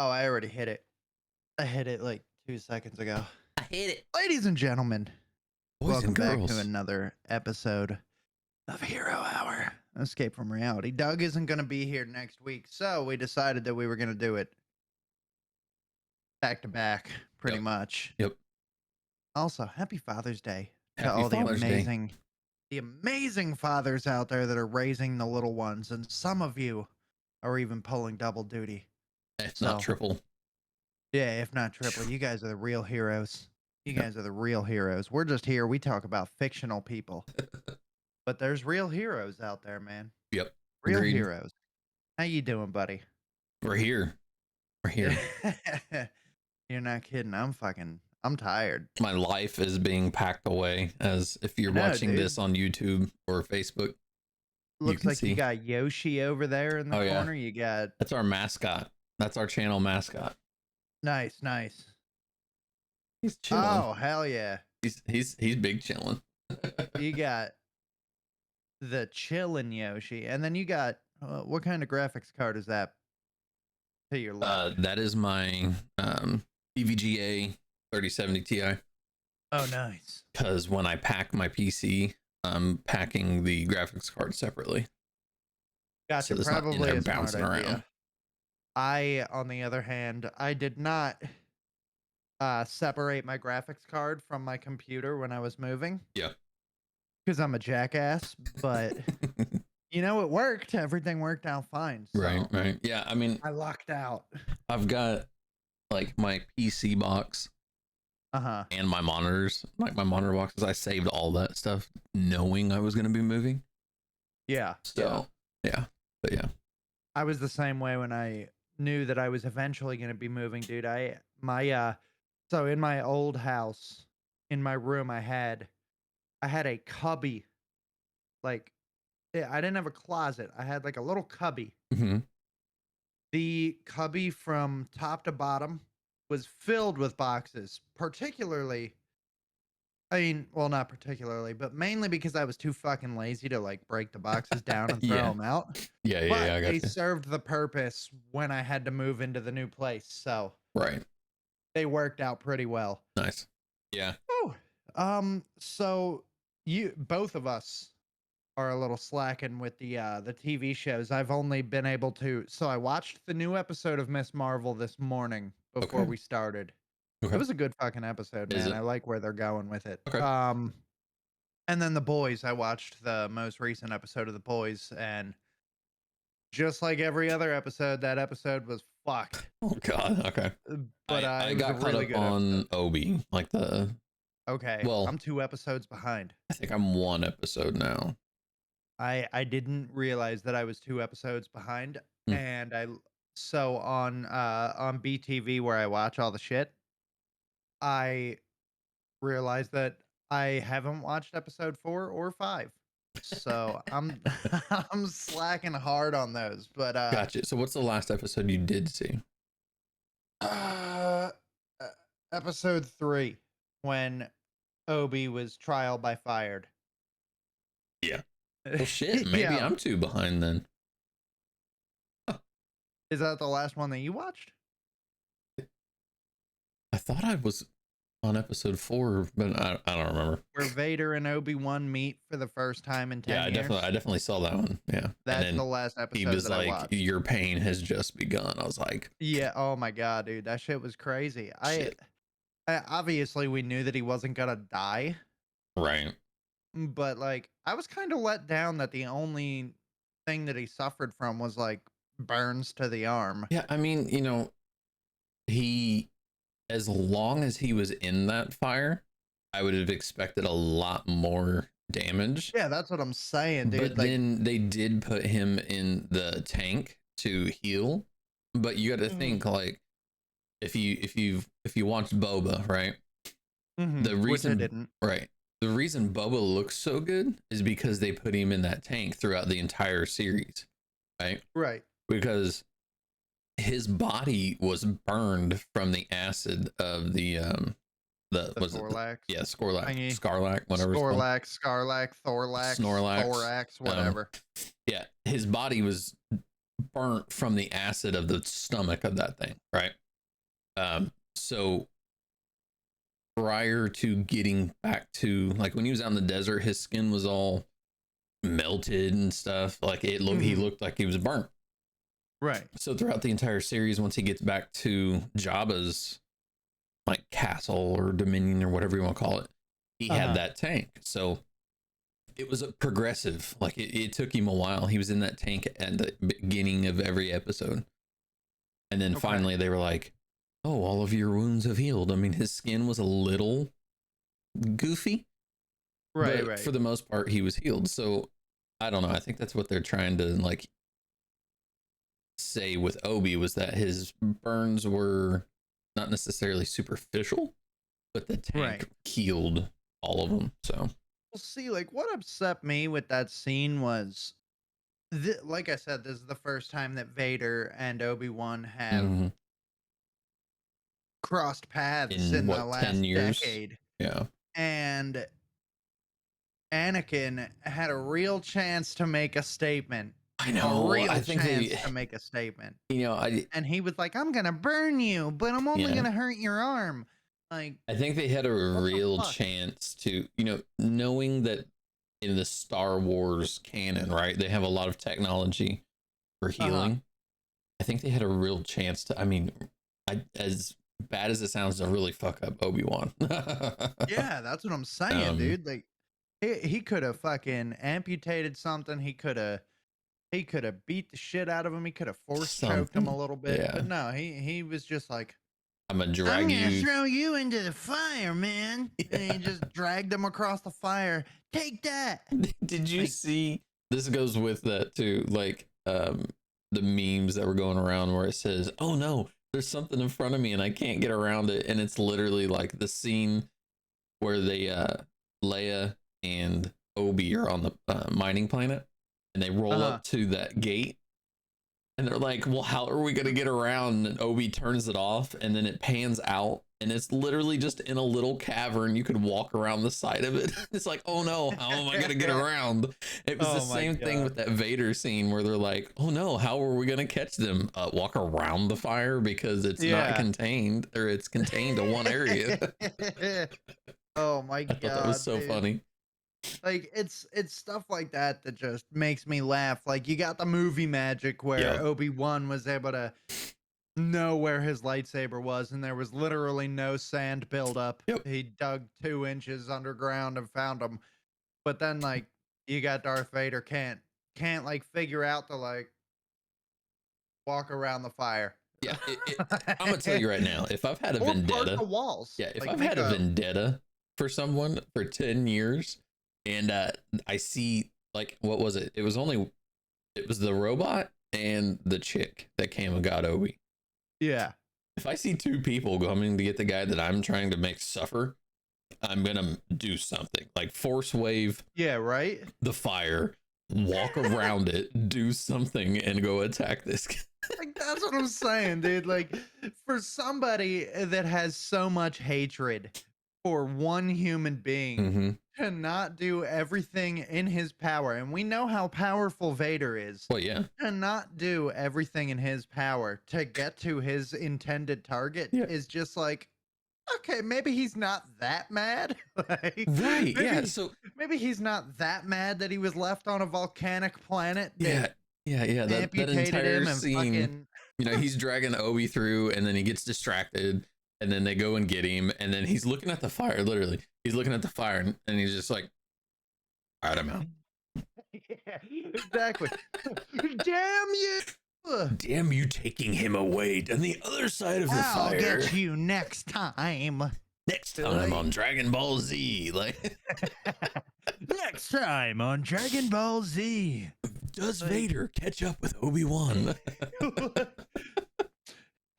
Oh, I already hit it. I hit it like 2 seconds ago. I hate it. Ladies and gentlemen, Boys welcome and back to girls. another episode of Hero Hour Escape from Reality. Doug isn't going to be here next week, so we decided that we were going to do it back to back, pretty Yep. much. Yep. Also, happy Father's Day to Happy all Father's Day. the amazing fathers out there that are raising the little ones, and some of you are even pulling double duty. If not So, triple. yeah, if not triple, you guys are the real heroes. You guys are the real heroes. We're just here. We talk about fictional people, but there's real heroes out there, man. Yep. Real Agreed. heroes. How you doing, buddy? We're here. We're here. You're not kidding. I'm tired. My life is being packed away, as if you're No, watching dude. this on YouTube or Facebook, you Looks can like you see. got Yoshi over there in the Oh, yeah. corner. You got That's our mascot. That's our channel mascot. nice. He's chilling. Oh, hell yeah. He's big chilling. You got the chillin' Yoshi. And then you got what kind of graphics card is that to your left? That is my EVGA 3070 Ti. Oh, nice. Because when I pack my PC, I'm packing the graphics card separately. Gotcha. So it's not in Probably there a smart bouncing idea. around. I, on the other hand, I did not separate my graphics card from my computer when I was moving. Yeah. Because I'm a jackass, but it worked. Everything worked out fine. So Right. Yeah, I mean, I lucked out. I've got like my PC box Uh-huh. and my monitors, like my monitor boxes. I saved all that stuff knowing I was going to be moving. Yeah. So, yeah. But yeah. I was the same way when I knew that I was eventually going to be moving, dude. So in my old house, in my room, I had a cubby. Like, I didn't have a closet. I had like a little cubby. Mm-hmm. The cubby from top to bottom was filled with boxes, particularly. I mean, well, not particularly, but mainly because I was too fucking lazy to like break the boxes down and throw Yeah. them out. Yeah, But I they got you. served the purpose when I had to move into the new place. So Right. they worked out pretty well. Nice. Yeah. Oh, so both of us are a little slacking with the TV shows. I've only been able to. So I watched the new episode of Miss Marvel this morning before Okay. we started. Okay. It was a good fucking episode, Is man. it? I like where they're going with it. Okay. And then The Boys. I watched the most recent episode of The Boys, and just like every other episode, that episode was fucked. Oh God. Okay. But I it was a got caught really up good on episode. Obi, like Okay, well, I'm 2 episodes behind. I think I'm 1 episode now. I didn't realize that I was 2 episodes behind, Hmm. and so on BTV where I watch all the shit, I realized that I haven't watched episode 4 or 5. So I'm I'm slacking hard on those, but Gotcha. So what's the last episode you did see? uh, uh episode 3 when Obi was trial by fired. Yeah. Well, shit. Maybe Yeah. I'm 2 behind then. Is that the last one that you watched? I thought I was on episode 4, but I don't remember. Where Vader and Obi-Wan meet for the first time in 10 Yeah, years? I definitely saw that one. Yeah. That's the last episode he was that I like, watched. "Your pain has just begun." I was like, Yeah, oh my god, dude, that shit was crazy. shit. I obviously we knew that he wasn't gonna die, Right. but like I was kind of let down that the only thing that he suffered from was like burns to the arm. Yeah, I mean, he, as long as he was in that fire, I would have expected a lot more damage. Yeah, that's what I'm saying, dude. But Like, then they did put him in the tank to heal. But you got to think, like, if you watched Boba, right? The which I reason, didn't. right? The reason Boba looks so good is because they put him in that tank throughout the entire series, right? Right. Because his body was burned from the acid of the was Thorlax. Scorlax, Thingy. Scarlac, whatever. Scorlax, Scarlac, Thorlax, Snorlax, Thorax, whatever. yeah, his body was burnt from the acid of the stomach of that thing, right? So prior to getting back to like when he was out in the desert, his skin was all melted and stuff. Like he looked like he was burnt. Right. So throughout the entire series, once he gets back to Jabba's like castle or dominion or whatever you want to call it, he had that tank. So it was a progressive, like it took him a while. He was in that tank at the beginning of every episode. And then finally they were like, oh, all of your wounds have healed. I mean, his skin was a little goofy, but for the most part, he was healed. So I don't know. I think that's what they're trying to like say with Obi, was that his burns were not necessarily superficial, but the tank healed all of them. So well, see, like what upset me with that scene was, like I said, this is the first time that Vader and Obi-Wan have crossed paths in the last 10 years? decade. Yeah. And Anakin had a real chance to make a statement. I know. A real I think chance to make a statement. You know, and he was like, I'm gonna burn you, but I'm only gonna hurt your arm. Like, I think they had a real chance to, you know, knowing that in the Star Wars canon, right, they have a lot of technology for healing. I think they had a real chance to, I mean, as bad as it sounds, to really fuck up Obi-Wan. Yeah, that's what I'm saying, dude. Like, he could have fucking amputated something. He could have beat the shit out of him. He could have force choked him a little bit. But no, he was just like, I'm gonna throw you into the fire, man. And he just dragged him across the fire. Take that. Did you see, this goes with that too, like the memes that were going around where it says, oh no, there's something in front of me and I can't get around it. And it's literally like the scene where they Leia and Obi are on the mining planet, and they roll up to that gate, and they're like, well, how are we gonna get around? And Obi turns it off, and then it pans out, and it's literally just in a little cavern. You could walk around the side of it. It's like, oh no, how am I gonna get around? It was the same thing with that Vader scene where they're like, oh no, how are we gonna catch them? Walk around the fire because it's not contained, or it's contained to one area. Oh my God. I thought that was so funny. Like, it's stuff like that that just makes me laugh. Like, you got the movie magic where Obi-Wan was able to know where his lightsaber was, and there was literally no sand buildup. He dug 2 inches underground and found them. But then, like, you got Darth Vader can't like figure out to like walk around the fire. Yeah, I'm gonna tell you right now, if I've had a vendetta, the walls. If I've had a vendetta for someone for 10 years, and I see, like, what was it? It was the robot and the chick that came and got Obi. Yeah. If I see 2 people coming to get the guy that I'm trying to make suffer, I'm gonna do something like force wave. Yeah, right. The fire, walk around it, do something, and go attack this guy. Like, that's what I'm saying, dude. Like, for somebody that has so much hatred for one human being to not do everything in his power, and we know how powerful Vader is. Well, yeah. To not do everything in his power to get to his intended target is just like, okay, maybe he's not that mad. Like, right. So maybe he's not that mad that he was left on a volcanic planet. Yeah. That entire scene, fucking... you know, he's dragging Obi through, and then he gets distracted, and then they go and get him, and then he's looking at the fire. Literally, he's looking at the fire, and he's just like, "All right, I'm out." Yeah, exactly. Damn you! Damn you, taking him away on the other side of the fire. I'll get you next time. Next time on Dragon Ball Z, like. Next time on Dragon Ball Z. Does Vader catch up with Obi-Wan?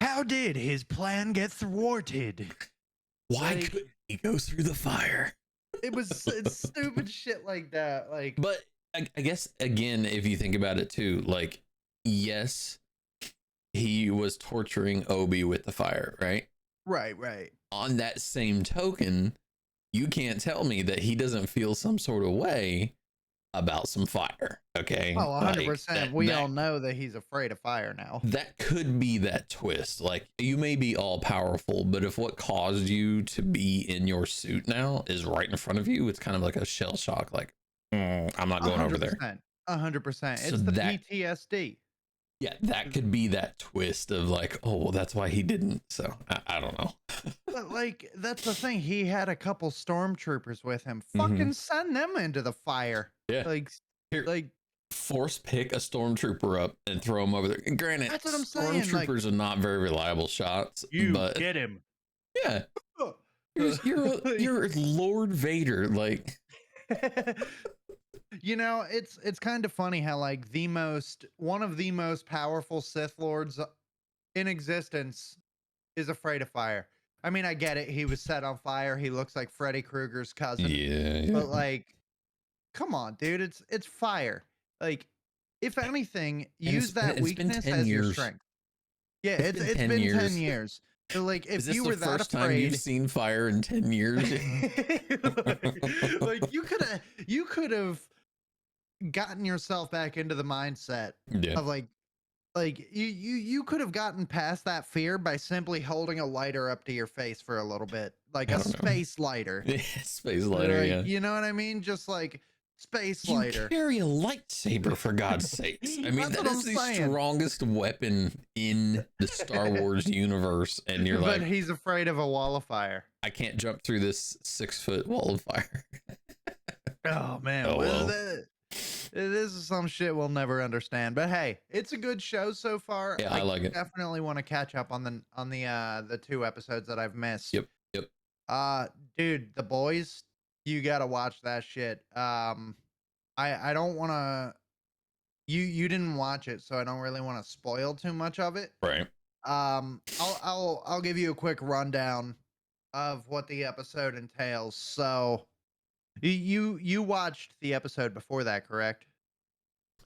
How did his plan get thwarted? Why couldn't he go through the fire? It's stupid shit like that. Like, but I guess, again, if you think about it too, like, yes, he was torturing Obi with the fire, right? Right. On that same token, you can't tell me that he doesn't feel some sort of way about some fire. Okay, Oh, like 100%. We all know that he's afraid of fire now. that could be that twist. Like you may be all powerful, but if what caused you to be in your suit now is right in front of you, it's kind of like a shell shock. Like, I'm not going over there." 100%. 100%. So It's the that, PTSD. yeah, that could be that twist of like, oh, well, that's why he didn't. So I don't know. But like that's the thing. He had a couple stormtroopers with him. Hmm. Fucking send them into the fire. Yeah. Like Here, like force pick a stormtrooper up and throw him over there. And granted, that's what I'm saying. Like stormtroopers are not very reliable shots, you but get him. yeah, you're Lord Vader. Like, You know, it's kind of funny how like one of the most powerful Sith lords in existence is afraid of fire. I mean, I get it. He was set on fire. He looks like Freddy Krueger's cousin. yeah, But yeah. like, come on, dude. It's fire. Like, if anything, And use that it's been weakness 10 as your years. strength. Yeah, It's been it's 10 been 10 years. years. So like Is if this you the were that first time you've afraid, seen fire in 10 years? like you could have gotten yourself back into the mindset Yeah, of like you could have gotten past that fear by simply holding a lighter up to your face for a little bit, like I a don't know. space lighter. Space lighter, Like, yeah. you know what I mean? Just like space You lighter. carry a lightsaber, for God's sakes. I mean, That's that what I'm is the saying. strongest weapon in the Star Wars universe. And you're But like, he's afraid of a wall of fire. I can't jump through this 6-foot wall of fire. Oh man, Oh, well. this is some shit we'll never understand. But hey, it's a good show so far. Yeah, I I like it. definitely want to catch up on the 2 episodes that I've missed. Yep, yep. Uh, dude, The Boys, you gotta watch that shit. I don't want to. You didn't watch it, so I don't really want to spoil too much of it. Right. I'll give you a quick rundown of what the episode entails. So you watched the episode before that, correct?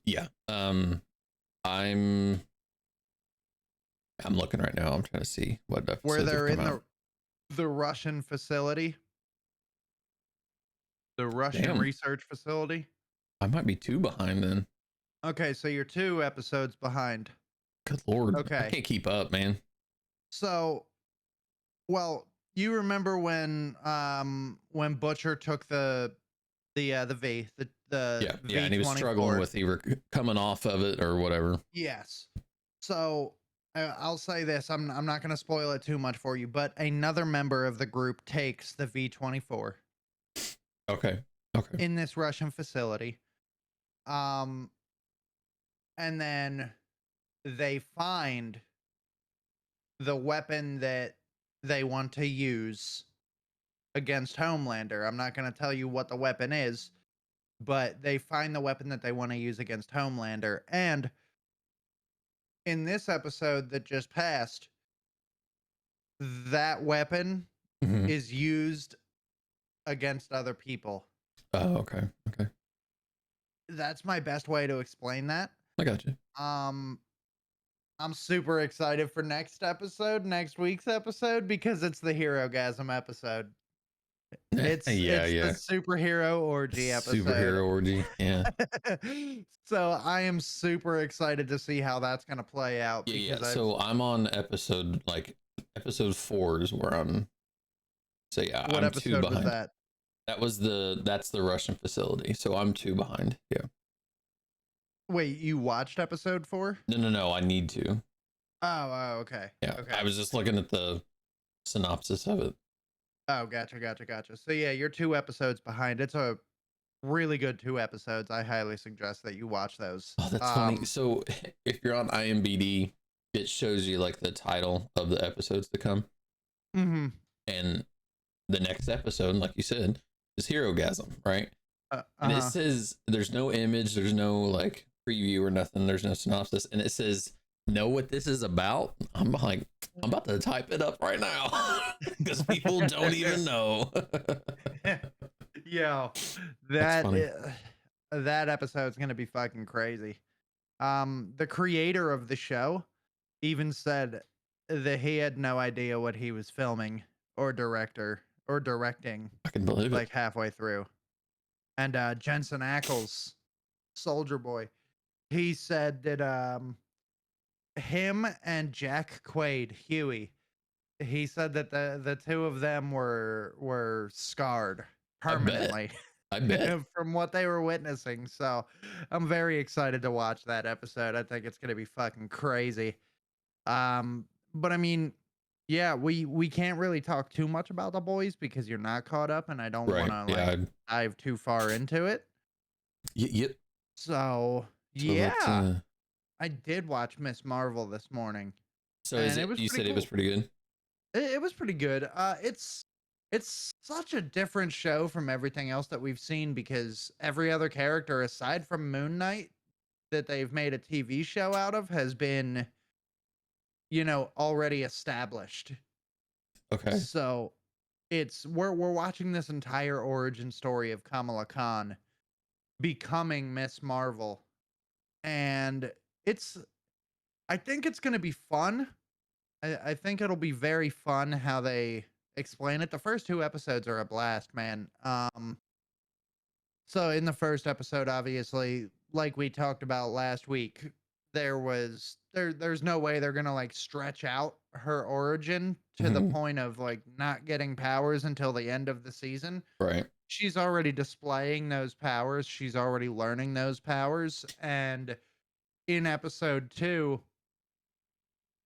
Yeah. I'm I'm looking right now. I'm trying to see what Where episodes have they're come in out. the Russian facility, the Russian Damn, research facility. I might be 2 behind then. Okay, so you're 2 episodes behind. Good Lord. I Okay. can't keep up, man. So, well, you remember when Butcher took the Yeah, yeah, and he was struggling V-24. with either coming off of it or whatever. Yes. So, I'll say this, I'm not going to spoil it too much for you, but another member of the group takes the V-24 Okay. Okay. in this Russian facility. Um and then they find the weapon that they want to use against Homelander. I'm not going to tell you what the weapon is, but they find the weapon that they want to use against Homelander. And in this episode that just passed, that weapon Mhm. is used against other people. Oh, okay. Okay. That's my best way to explain that. I got you. Um I'm super excited for next week's episode, because it's the Hero Gasm episode. Yeah, It's the yeah. superhero orgy episode. Superhero orgy. Yeah. So I am super excited to see how that's gonna play out, Yeah, yeah. because I've So I'm on episode 4 is where I'm. So yeah, what I'm 2 episode was behind. that? That's the Russian facility. So I'm 2 behind. Yeah. Wait, you watched episode 4? No, no, no. I need to. Oh, okay. Yeah. Okay. I was just looking at the synopsis of it. Oh, gotcha. So yeah, you're 2 episodes behind. It's a really good 2 episodes. I highly suggest that you watch those. Oh, that's funny. So if you're on IMDb, it shows you like the title of the episodes to come. Mm-hmm. And the next episode, like you said, is Hero Gasm, right? And it Uh-huh. says there's no image, there's no like preview or nothing, there's no synopsis, and it says know what this is about. I'm like, I'm about to type it up right now because people don't even know. Yo, That's that funny. that episode's gonna be fucking crazy. The creator of the show even said that he had no idea what he was filming or directing I can believe it. like halfway through. and Jensen Ackles, Soldier Boy, he said that him and Jack Quaid, Huey, he said that the two of them were scarred I bet. permanently I bet. from what they were witnessing. So I'm very excited to watch that episode. I think it's gonna be fucking crazy. Um, but I mean, yeah, we can't really talk too much about the boys because you're not caught up, and I don't want Right. to Yeah. like dive too far into it. Yep. So So let's. yeah, I did watch Miss Marvel this morning, So is and it it? was You pretty said it was cool. pretty good. It was pretty good. It's such a different show from everything else that we've seen because every other character aside from Moon Knight that they've made a TV show out of has been, already established. Okay. So we're watching this entire origin story of Kamala Khan becoming Miss Marvel, and it's I think it's gonna be fun. I think it'll be very fun how they explain it. The first two episodes are a blast, man. So in the first episode, obviously, like we talked about last week, there's no way they're gonna like stretch out her origin to the Hmm. point of like not getting powers until the end of the season. Right. She's already displaying those powers. She's already learning those powers. And in episode two,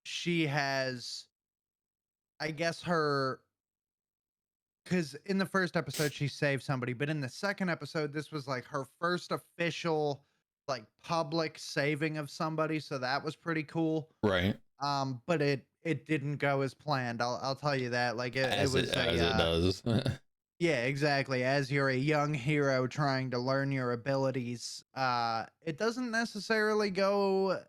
she has, I guess, her because in the first episode she saved somebody, but in the second episode, this was like her first official, like public saving of somebody. So that was pretty cool. Right. But it didn't go as planned. I'll tell you that. Like it was a As it does. yeah, exactly. As you're a young hero trying to learn your abilities, it doesn't necessarily go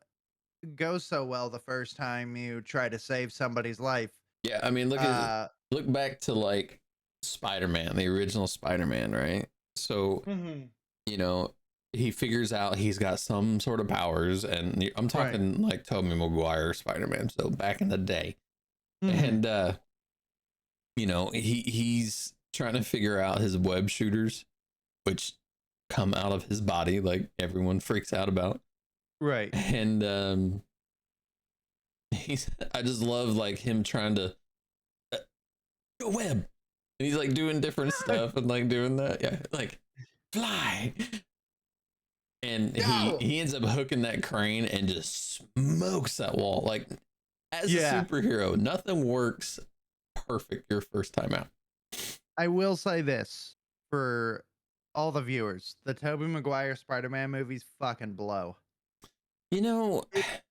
so well the first time you try to save somebody's life. Yeah. I mean, Uh, look back to like Spider-Man, the original Spider-Man, right? So mhm. you know, he figures out he's got some sort of powers, and I'm Right. talking like Tobey Maguire Spider-Man, so back in the day. Hmm. And he's trying to figure out his web shooters, which come out of his body, like everyone freaks out about. Right. And he's I just love like him trying to uh, go web. And he's like doing different stuff and like doing that. Yeah, like fly. And he Go. he ends up hooking that crane and just smokes that wall. Like as a Yeah. superhero, nothing works perfect your first time out. I will say this for all the viewers: the Tobey Maguire Spider-Man movies fucking blow. You know, If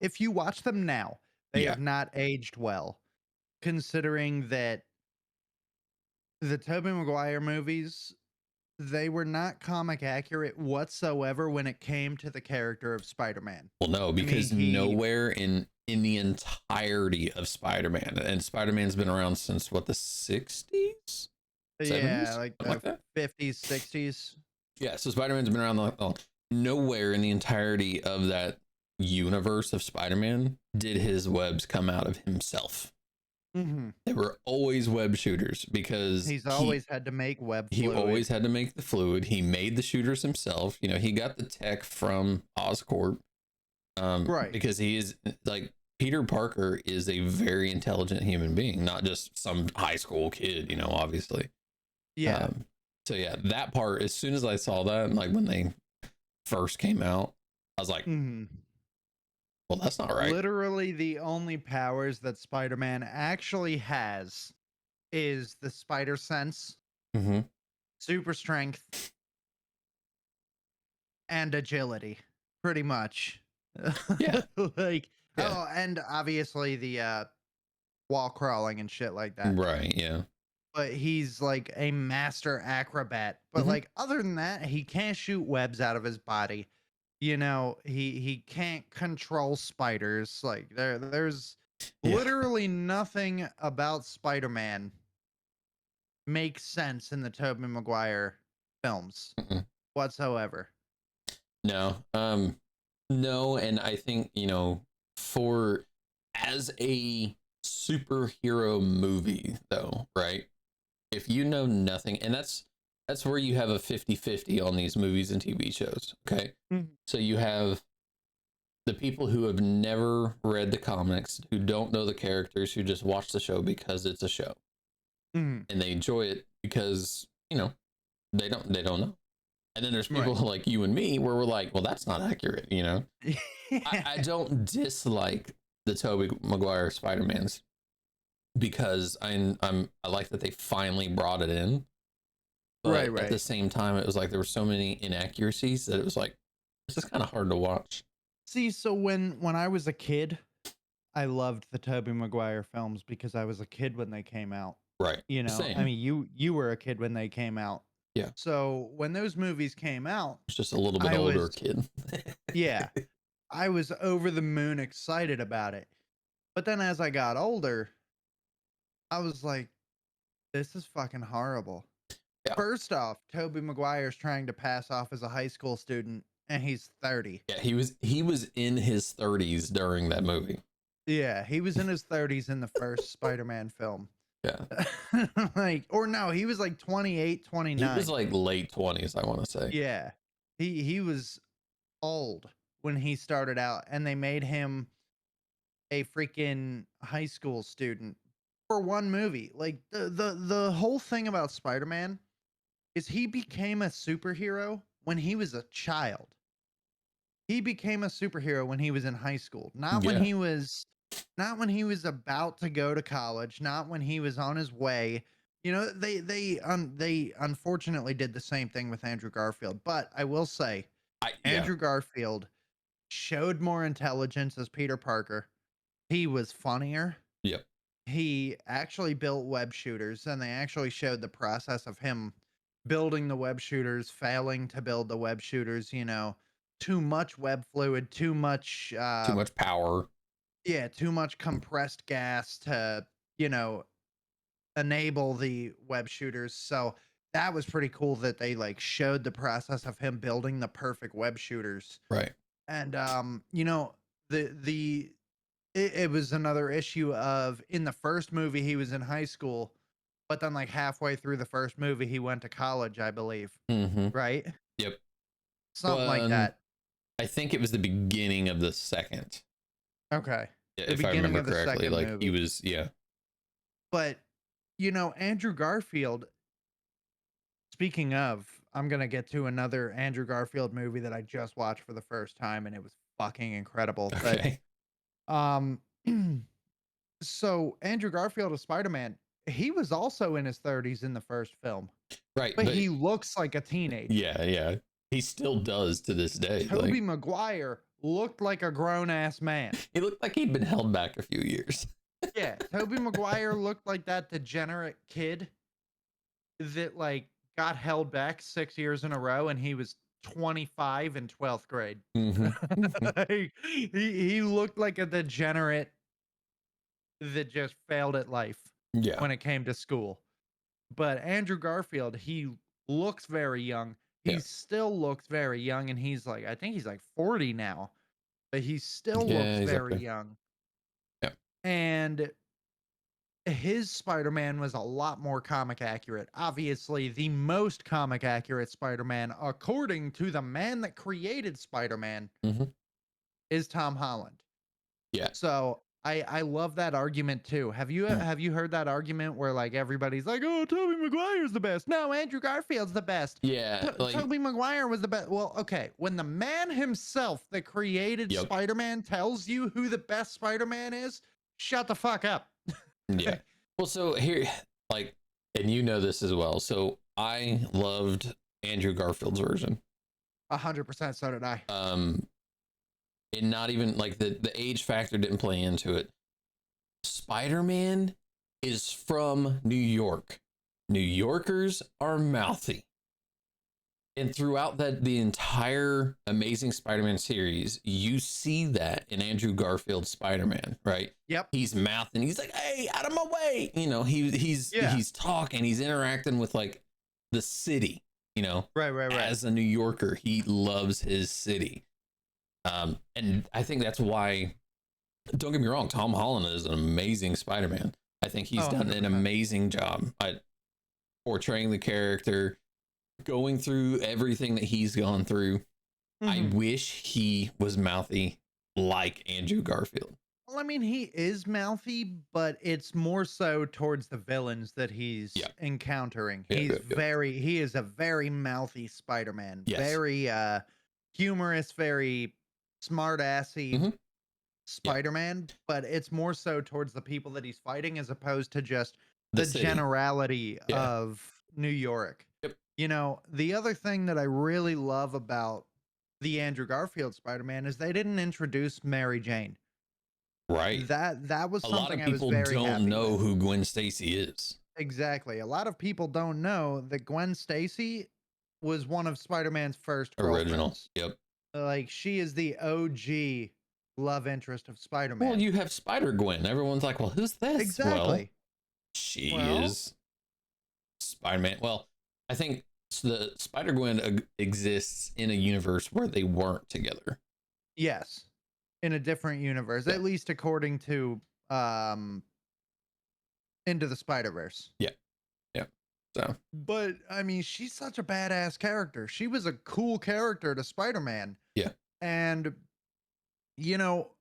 if you watch them now, they yeah. have not aged well, considering that the Tobey Maguire movies, they were not comic accurate whatsoever when it came to the character of Spider-Man. Well, no, I mean, because he nowhere in the entirety of Spider-Man, and Spider-Man's been around since what, the 60s, yeah, 70s, like something like the that. 50s, 60s. Yeah, so Spider-Man's been around nowhere in the entirety of that universe of Spider-Man did his webs come out of himself. Mhm. They were always web shooters because He's always had to make web he fluid. always had to make the fluid. He made the shooters himself. He got the tech from Oscorp, Right. because he is like Peter Parker is a very intelligent human being, not just some high school kid, obviously. Yeah. Um, so yeah, that part, as soon as I saw that, and like when they first came out, I was like, Mhm. well, that's not right. Literally the only powers that Spider-Man actually has is the spider sense, Hmm. super strength, and agility, pretty much. Yeah, Like, yeah, oh, and obviously the wall crawling and shit like that. right, yeah. But he's like a master acrobat. But Hmm. like other than that, he can't shoot webs out of his body. He can't control spiders. Like there's Yeah. literally nothing about Spider-Man makes sense in the Tobey Maguire films Mm-mm. whatsoever. No, no, and I think for as a superhero movie, though, right? If you know nothing, and that's that's where you have a 50-50 on these movies and TV shows. Okay. Mhm. So you have the people who have never read the comics, who don't know the characters, who just watch the show because it's a show Mhm. and they enjoy it because, you know, they don't know. And then there's people Right. like you and me where we're like, well, that's not accurate, you know. I don't dislike the Tobey Maguire Spider-Mans because I like that they finally brought it in. Right, But at the right. same time, it was like there were so many inaccuracies that it was like it's just kind of hard to watch. See, so when I was a kid, I loved the Tobey Maguire films because I was a kid when they came out. Right. You know, I Same. mean, you were a kid when they came out. Yeah. So when those movies came out, It's just a little bit I older was kid. yeah, I was over the moon excited about it. But then as I got older, I was like, this is fucking horrible. Yeah. First off, Tobey Maguire's trying to pass off as a high school student and he's 30. Yeah, he was in his 30s during that movie. Yeah, he was in his 30s in the first Spider-Man film. Yeah. Like, or no, he was like 28, He was 29. like late 20s, I want to say. Yeah. He was old when he started out and they made him a freaking high school student for one movie. Like the whole thing about Spider-Man is he became a superhero when he was a child. He became a superhero when he was in high school, Yeah. not when he was about to go to college, not when he was on his way. You know, they unfortunately did the same thing with Andrew Garfield, but I will say Yeah. Andrew Garfield showed more intelligence as Peter Parker. He was funnier. Yep. He actually built web shooters, and they actually showed the process of him building the web shooters, failing to build the web shooters, you know, too much web fluid, too much Too much power. yeah, too much compressed gas to, you know, enable the web shooters. So that was pretty cool that they like showed the process of him building the perfect web shooters. Right. And you know, the it was another issue of in the first movie he was in high school, but then like halfway through the first movie he went to college, I believe. Mm-hmm. Right? Yep. Something like Well, that. I think it was the beginning of the second, Okay. The if I beginning remember of the correctly. second Like he movie. was, yeah. But you know, Andrew Garfield, speaking of, I'm gonna get to another Andrew Garfield movie that I just watched for the first time and it was fucking incredible. But Okay. um so Andrew Garfield as Spider-Man, he was also in his 30s in the first film, Right. but But he looks like a teenager. yeah, yeah. He still does to this day. Tobey Like Maguire looked like a grown-ass man. he looked like he'd been held back a few years. Yeah, Tobey Maguire looked like that degenerate kid that like got held back 6 years in a row and he was 25 in 12th grade. Hmm. Like, he looked like a degenerate that just failed at life Yeah. when it came to school. But Andrew Garfield, he looks very young. He Yeah. still looks very young and he's like I think he's like 40 now, but he still looks Yeah, he's up very there. young. Yeah. And his Spider-Man was a lot more comic accurate. Obviously, the most comic accurate Spider-Man, according to the man that created Spider-Man, Hmm. is Tom Holland. Yeah. So I love that argument too. Mm. Have you heard that argument where like everybody's like, oh, Tobey Maguire's the best. No, Andrew Garfield's the best. Yeah. Like, Tobey Maguire was the best. Well, okay. When the man himself that created yep. Spider-Man tells you who the best Spider-Man is, shut the fuck up. Yeah. Well, so here, like, and you know this as well. So I loved Andrew Garfield's version. 100% so did I. And not even like the age factor didn't play into it. Spider-Man is from New York. New Yorkers are mouthy. And throughout the entire Amazing Spider-Man series, you see that in Andrew Garfield's Spider-Man, right? Yep. He's mouthing. He's like, "Hey, out of my way!" You know, Yeah. he's talking. He's interacting with like the city. You know, Right. as a New Yorker, he loves his city. And I think that's why. Don't get me wrong, Tom Holland is an amazing Spider-Man. I think he's Oh, done an 100%. amazing job at portraying the character. going through everything that he's gone through, I Mhm. wish he was mouthy like Andrew Garfield. Well, I mean, he is mouthy, but it's more so towards the villains that he's Yeah. encountering. Yep. Yep. Yep. He is a very mouthy Spider-Man. Yes. Very humorous, very smart-assy Hmm. Yeah. Spider-Man, but it's more so towards the people that he's fighting as opposed to just The the city. generality Yeah. of New York. Yep. The other thing that I really love about the Andrew Garfield Spider-Man is they didn't introduce Mary Jane. Right. That was A lot something of I was people very don't happy know with. who Gwen Stacy is. Exactly. A lot of people don't know that Gwen Stacy was one of Spider-Man's first Original. girlfriends. Yep. Like, she is the OG love interest of Well, Spider-Man. you have Spider Gwen. Everyone's like, well, who's this? Well, Exactly. she Well, is Spider Man. Well, I think the Spider Gwen exists in a universe where they weren't together. yes. In a different universe, Yeah. at least according to um Into the Spider-Verse. Yeah. Yeah. So, But I mean, she's such a badass character. She was a cool character to Spider-Man. yeah. And you know,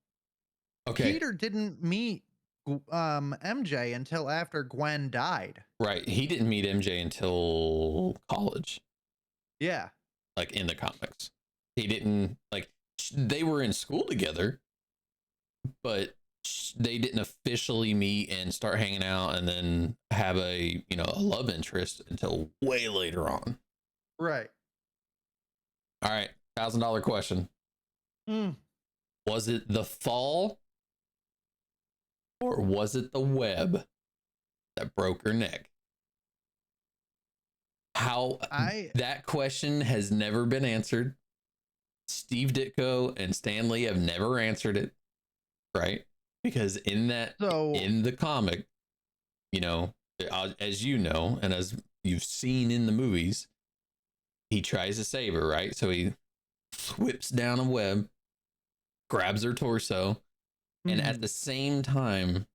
Okay. Peter didn't meet MJ until after Gwen died. Right. He didn't meet MJ until college, Yeah. like in the comics. He didn't, like, they were in school together, but they didn't officially meet and start hanging out and then have a love interest until way later on. Right. All right, $1,000 question: Mm. was it the fall or was it the web that broke her neck? How I that question has never been answered. Steve Ditko and Stan Lee have never answered it, right? Because so in the comic, as you know, and as you've seen in the movies, he tries to save her, right? So he whips down a web, grabs her torso, and at mhm. the same time,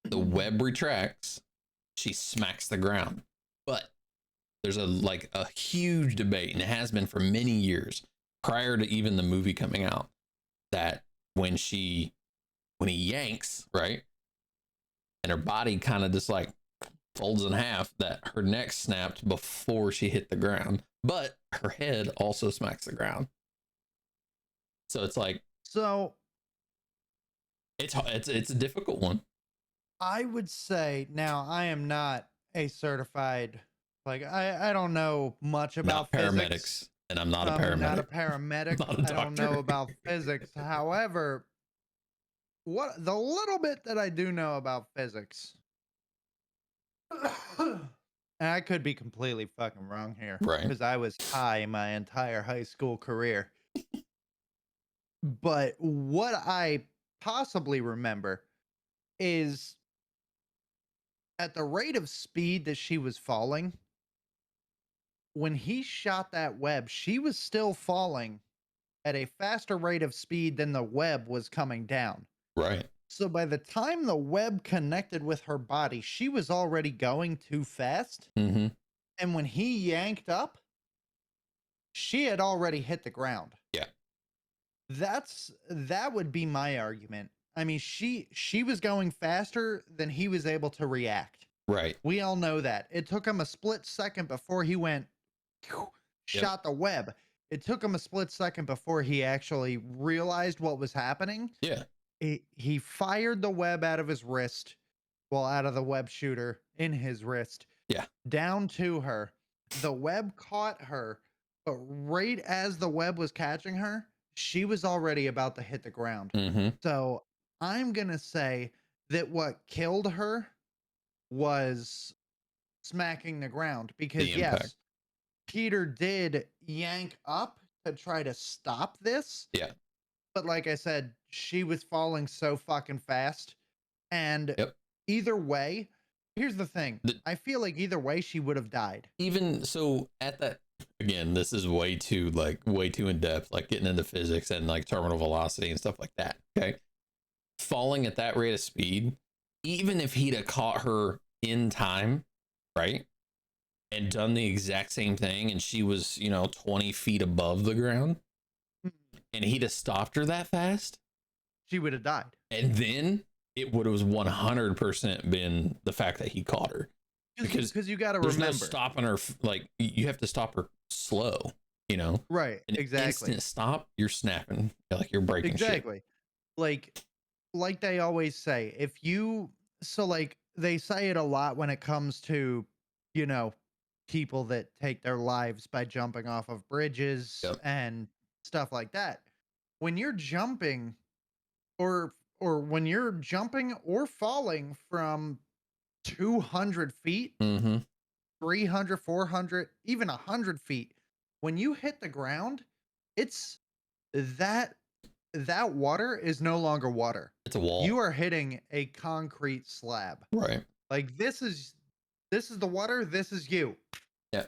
the web retracts, she smacks the ground. But there's a huge debate, and it has been for many years prior to even the movie coming out, that when he yanks, right, and her body kind of just like folds in half, that her neck snapped before she hit the ground, but her head also smacks the ground. So it's like So it's a difficult one. I would say, now I am not a certified, like, I don't know much Not about physics. paramedics, and I'm not a I'm not a paramedic. paramedic. I'm not a I don't know doctor. about physics. However, what the little bit that I do know about physics, and I could be completely fucking wrong here Right. because I was high my entire high school career. But what I possibly remember is at the rate of speed that she was falling, when he shot that web, she was still falling at a faster rate of speed than the web was coming down. Right. So by the time the web connected with her body, she was already going too fast. Mm-hmm. And when he yanked up, she had already hit the ground. Yeah. That would be my argument. I mean, she was going faster than he was able to react. Right. We all know that. It took him a split second before he went Yep. shot the web. It took him a split second before he actually realized what was happening. Yeah. He fired the web out of his wrist, well, out of the web shooter in his wrist, Yeah. down to her. The web caught her, but right as the web was catching her, she was already about to hit the ground. Mm-hmm. So I'm going to say that what killed her was smacking the ground The because, impact. yes, Peter did yank up to try to stop this. Yeah. But like I said, she was falling so fucking fast. And Yep. either way, here's the thing. I feel like either way she would have died. Even so, at that, again, this is way too in depth, like getting into physics and like terminal velocity and stuff like that. Okay. Falling at that rate of speed, even if he'd have caught her in time, right? and done the exact same thing, and she was, 20 feet above the ground, and he'd have stopped her that fast, She would have died. and then it would have 100% been the fact that he caught her, because Because you got to there's no remember. stopping her. Like, you have to stop her slow, you know, Right. an Exactly. instant stop, you're snapping, like you're breaking shit. Exactly. Like like they always say, if you so like they say it a lot when it comes to, you know, people that take their lives by jumping off of bridges Yep. and stuff like that. When you're jumping or when you're jumping or falling from 200 feet, Mm-hmm. 300, 400, even 100 feet, when you hit the ground, it's that that water is no longer water. It's a You wall. are hitting a concrete slab. Right. Like this is the water, this is you. Yeah.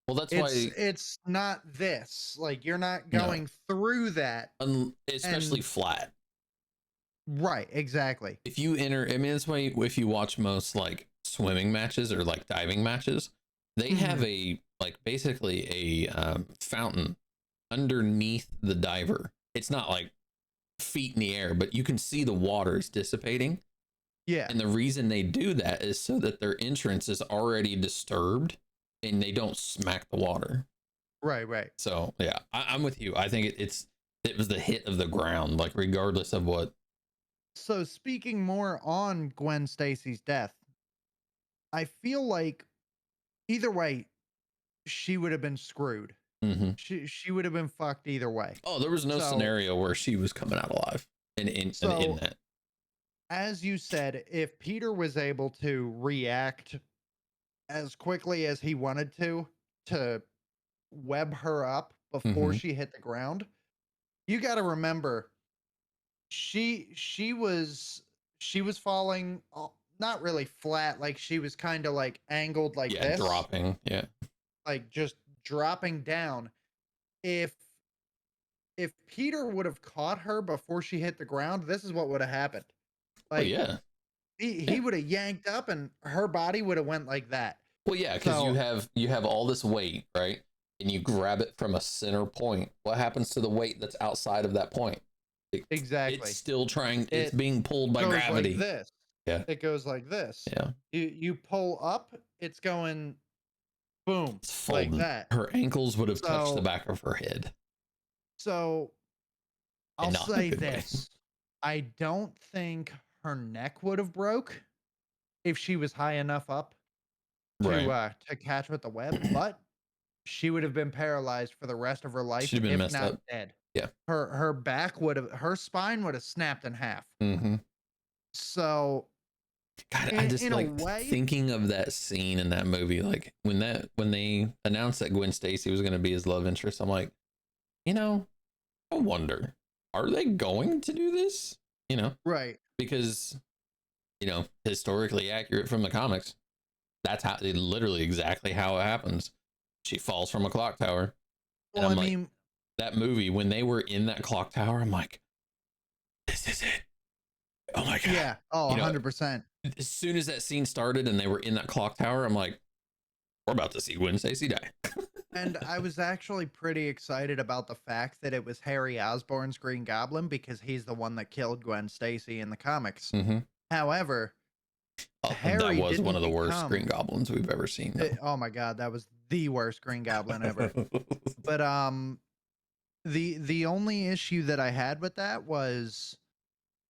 Well, that's It's why. it's not this. Like you're not No, going through that especially and flat. right, exactly. If you enter, I mean, that's why if you watch most like swimming matches or like diving matches, they have Mhm. a like basically a fountain underneath the diver. It's not like feet in the air, but you can see the waters dissipating. Yeah. And the reason they do that is so that their entrance is already disturbed and they don't smack the water. Right, right. So yeah, I'm with you. I think it was the hit of the ground, like regardless of what. So speaking more on Gwen Stacy's death, I feel like either way, she would have been screwed. Hmm. She would have been fucked either way. Oh, there was no So scenario where she was coming out alive, in so that. as you said, if Peter was able to react as quickly as he wanted to web her up before Hmm. she hit the ground, you got to remember she was falling not really flat, like she was kind of like angled like Yeah, this, dropping. Yeah. like just dropping down. If if Peter would have caught her before she hit the ground, this is what would have happened. Oh Like yeah. he Yeah. would have yanked up and her body would have went like that. Well, yeah, because you So have all this weight, right? And you grab it from a center point. What happens to the weight that's outside of that point? It, it's exactly. still trying. It's It being pulled by goes like gravity. this. Yeah. It goes like this. Yeah. You pull up, it's going boom It's like folding. that. Her ankles would have touched the So back of her head, so and I'll not in a say good way. this. I don't think her neck would have broke if she was high enough up Right. to catch with the web, but she would have been paralyzed for the rest of her life, Should have been if messed not up. dead. Yeah. Her spine would have snapped in half. Hmm. So God, I just in a like way, thinking of that scene in that movie, like when they announced that Gwen Stacy was going to be his love interest. I'm like, you know, I wonder, are they going to do this? right. Because historically accurate from the comics. That's how literally exactly how it happens. She falls from a clock tower, and Well, I I'm like, mean, that movie when they were in that clock tower, I'm like, this is it. Oh my god. yeah. Oh, You know, 100%. as soon as that scene started and they were in that clock tower, I'm like, we're about to see Gwen Stacy die. And I was actually pretty excited about the fact that it was Harry Osborn's Green Goblin because he's the one that killed Gwen Stacy in the comics. Hmm. However, Oh, that Harry was one didn't of the worst become Green Goblins we've ever seen, though. oh my god, that was the worst Green Goblin ever. But the only issue that I had with that was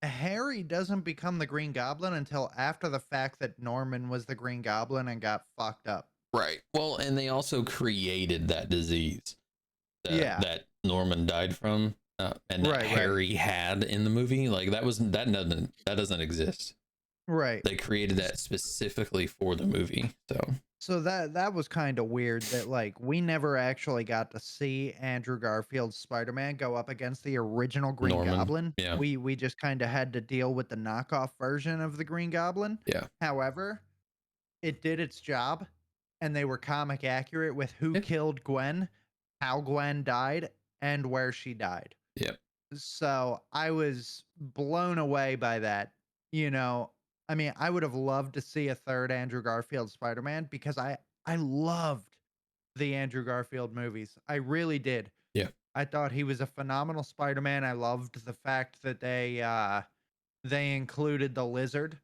Harry doesn't become the Green Goblin until after the fact that Norman was the Green Goblin and got fucked up. Right. Well, and they also created that disease Yeah. that Norman died from, and that Right, right. Harry had in the movie. Like that doesn't exist. Right. They created that specifically for the movie. So So that was kind of weird that like we never actually got to see Andrew Garfield's Spider-Man go up against the original Green Norman, Goblin. yeah, We just kind of had to deal with the knockoff version of the Green Goblin. yeah, However, it did its job and they were comic accurate with who yeah, killed Gwen, how Gwen died, and where she died. yeah. So I was blown away by that. You know, I mean, I would have loved to see a third Andrew Garfield Spider-Man because I loved the Andrew Garfield movies. I really did. Yeah. I thought he was a phenomenal Spider-Man. I loved the fact that they included the lizard.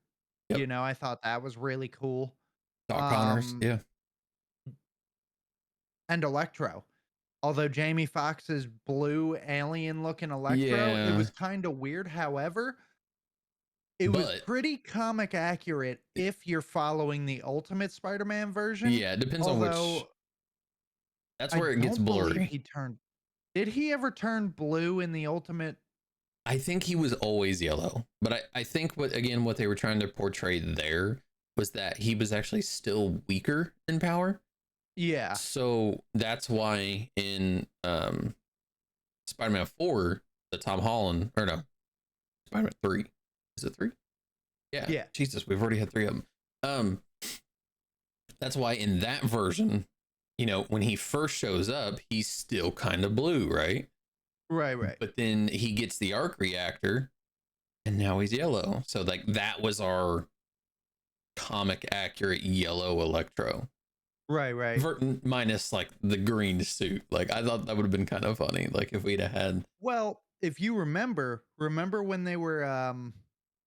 Yep. I thought that was really cool. Doc Connors. Um, Yeah. and Electro. Although Jamie Foxx's blue alien looking Electro, it Yeah. was kind of weird. However, it was But pretty comic accurate if you're following the Ultimate Spider-Man version. yeah, it depends on which. Although That's I where it gets don't believe blurry. he turned. Did he ever turn blue in the Ultimate? I think he was always yellow, but I think what they were trying to portray there was that he was actually still weaker in power. Yeah. So that's why in Spider-Man 4, the Tom Holland, or no, Spider-Man 3. Is it 3? Yeah. Yeah. Jesus, we've already had 3 of them. Um that's why in that version, when he first shows up, he's still kind of blue, right? Right, right. But then he gets the arc reactor and now he's yellow. So like that was our comic accurate yellow Electro. Right, right. Minus like the green suit. Like I thought that would have been kind of funny. Like if we'd have had Well, if you remember when they were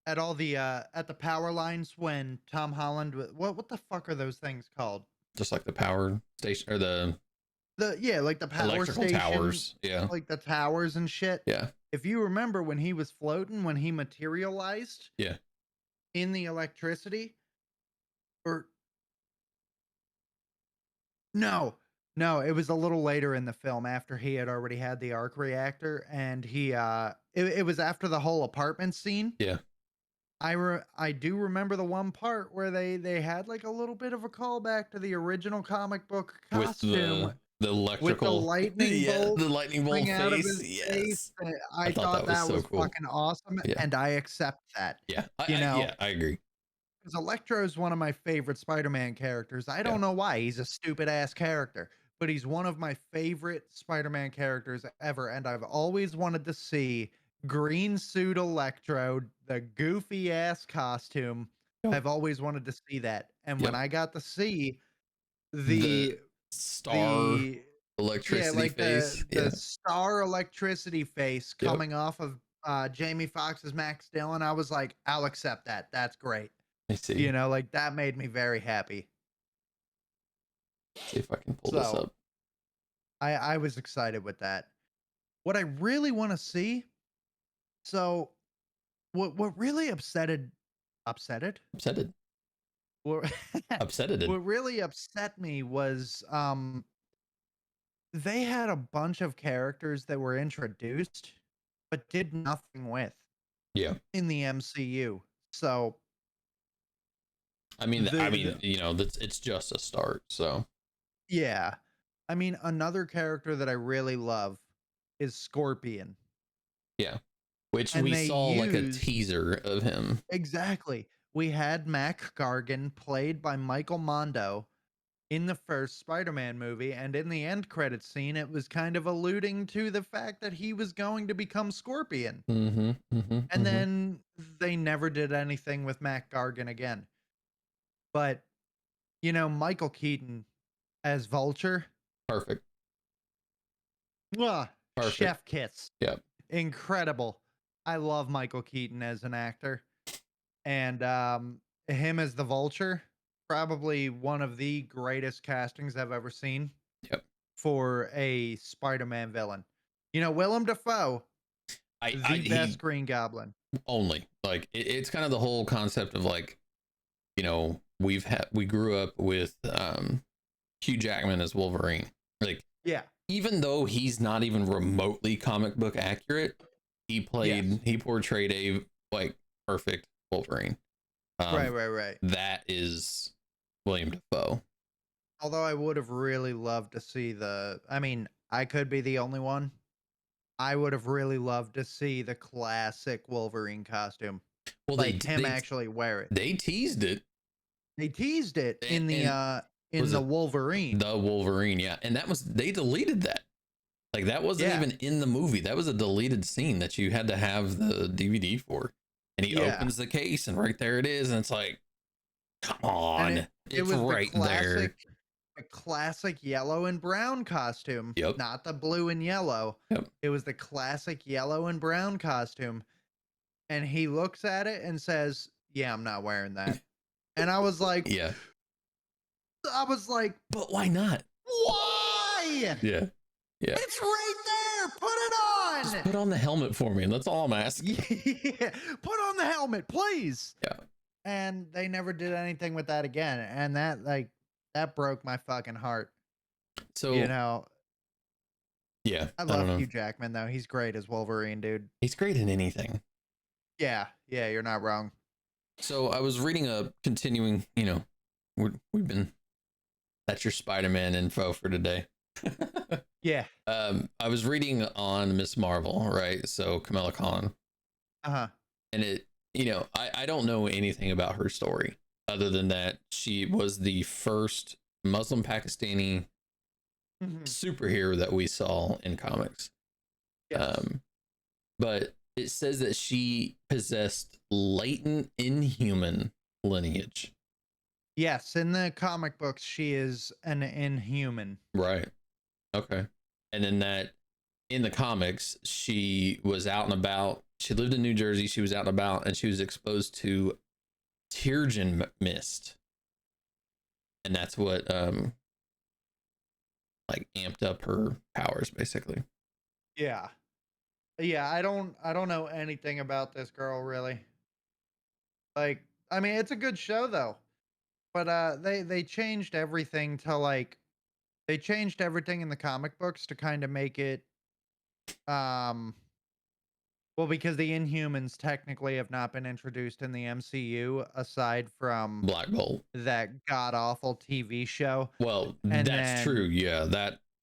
at all the at the power lines when Tom Holland what the fuck are those things called? just like the power station or the Like the power electrical station, towers. Yeah. like the towers and shit. Yeah. If you remember when he was floating, when he materialized Yeah. in the electricity, or no, no, it was a little later in the film after he had already had the arc reactor, and it was after the whole apartment scene. Yeah. I do remember the one part where they had like a little bit of a callback to the original comic book With costume the with the electrical lightning yeah, bolt the lightning bolt coming out of face. his face. Yes. I I thought thought that was that so was cool. fucking awesome, Yeah. and I accept that. Yeah. You know, Yeah, I agree. because Electro is one of my favorite Spider-Man characters. I Yeah. don't know why. He's a stupid ass character, but he's one of my favorite Spider-Man characters ever. And I've always wanted to see green suit Electro, the goofy ass costume. Yep. I've always wanted to see that. And when Yep. I got to see The the star the yeah, electricity like face. the Yeah. star electricity face Yep. coming off of Jamie Foxx's Max Dillon, I was like, I'll accept that. That's great. Let me see. Like that made me very happy. See if I can pull this So up. I was excited with that. What I really want to see, so what really upsetted? Upsetted. What Upsetted. what really upset me was they had a bunch of characters that were introduced but did nothing with Yeah. in the MCU. So I mean, the that's it's just a start. So yeah. I mean, another character that I really love is Scorpion. yeah, which And we they saw like a used teaser of him. exactly. We had Mac Gargan played by Michael Mondo in the first Spider-Man movie, and in the end credit scene, it was kind of alluding to the fact that he was going to become Scorpion. Mm-hmm. Mm-hmm. And Mm-hmm. then they never did anything with Mac Gargan again. But Michael Keaton as Vulture, Perfect. Perfect. chef kiss. Yep. Incredible. I love Michael Keaton as an actor. And him as the Vulture, probably one of the greatest castings I've ever seen Yep. for a Spider-Man villain. Willem Dafoe, the best He Green Goblin. only like it's kind of the whole concept of like, we grew up with Hugh Jackman as Wolverine. Like Yeah. even though he's not even remotely comic book accurate, Yes. he portrayed a like perfect Wolverine. Right. That is William Dafoe. Although I would have really loved to see I could be the only one. I would have really loved to see the classic Wolverine costume. Well, Like him actually wear it. they teased it. They teased it in And in was the it Wolverine. the Wolverine, yeah, and they deleted that. Like that wasn't even in the movie. That was a deleted scene that you had to have the DVD for. And he opens the case, and right there it is, and it's like, come on, it it's was right the classic, there. the classic yellow and brown costume, Yep. not the blue and yellow. Yep. It was the classic yellow and brown costume. And he looks at it and says, "Yeah, I'm not wearing that." And Yeah. I was like, But why not? "Why? Yeah. Yeah. It's right there. Put it Just on." put on the helmet for me, and that's all I'm asking. Yeah, put on the helmet, please. Yeah. And they never did anything with that again. And that broke my fucking heart. You So know, yeah, I I don't love know. Hugh Jackman though. He's great as Wolverine, dude. He's great in anything. Yeah, yeah, you're not wrong. So I was reading a continuing, we've been that's your Spider-Man info for today. Yeah. I was reading on Miss Marvel, right? So Kamala Khan, Uh-huh. and I don't know anything about her story other than that she was the first Muslim Pakistani Mhm. superhero that we saw in comics. Yes. But it says that she possessed latent inhuman lineage. Yes, in the comic books, she is an inhuman. Right. Okay. And then that in the comics, she was out and about. She lived in New Jersey. She was out and about, and she was exposed to Tyrogen mist, and that's what like amped up her powers, basically. Yeah. Yeah, I don't know anything about this girl really. Like, I mean, it's a good show though. But they changed everything to like they changed everything in the comic books to kind of make it um well, because the Inhumans technically have not been introduced in the MCU aside from Black Bolt. that god awful TV show, Well, and that's true. then Yeah,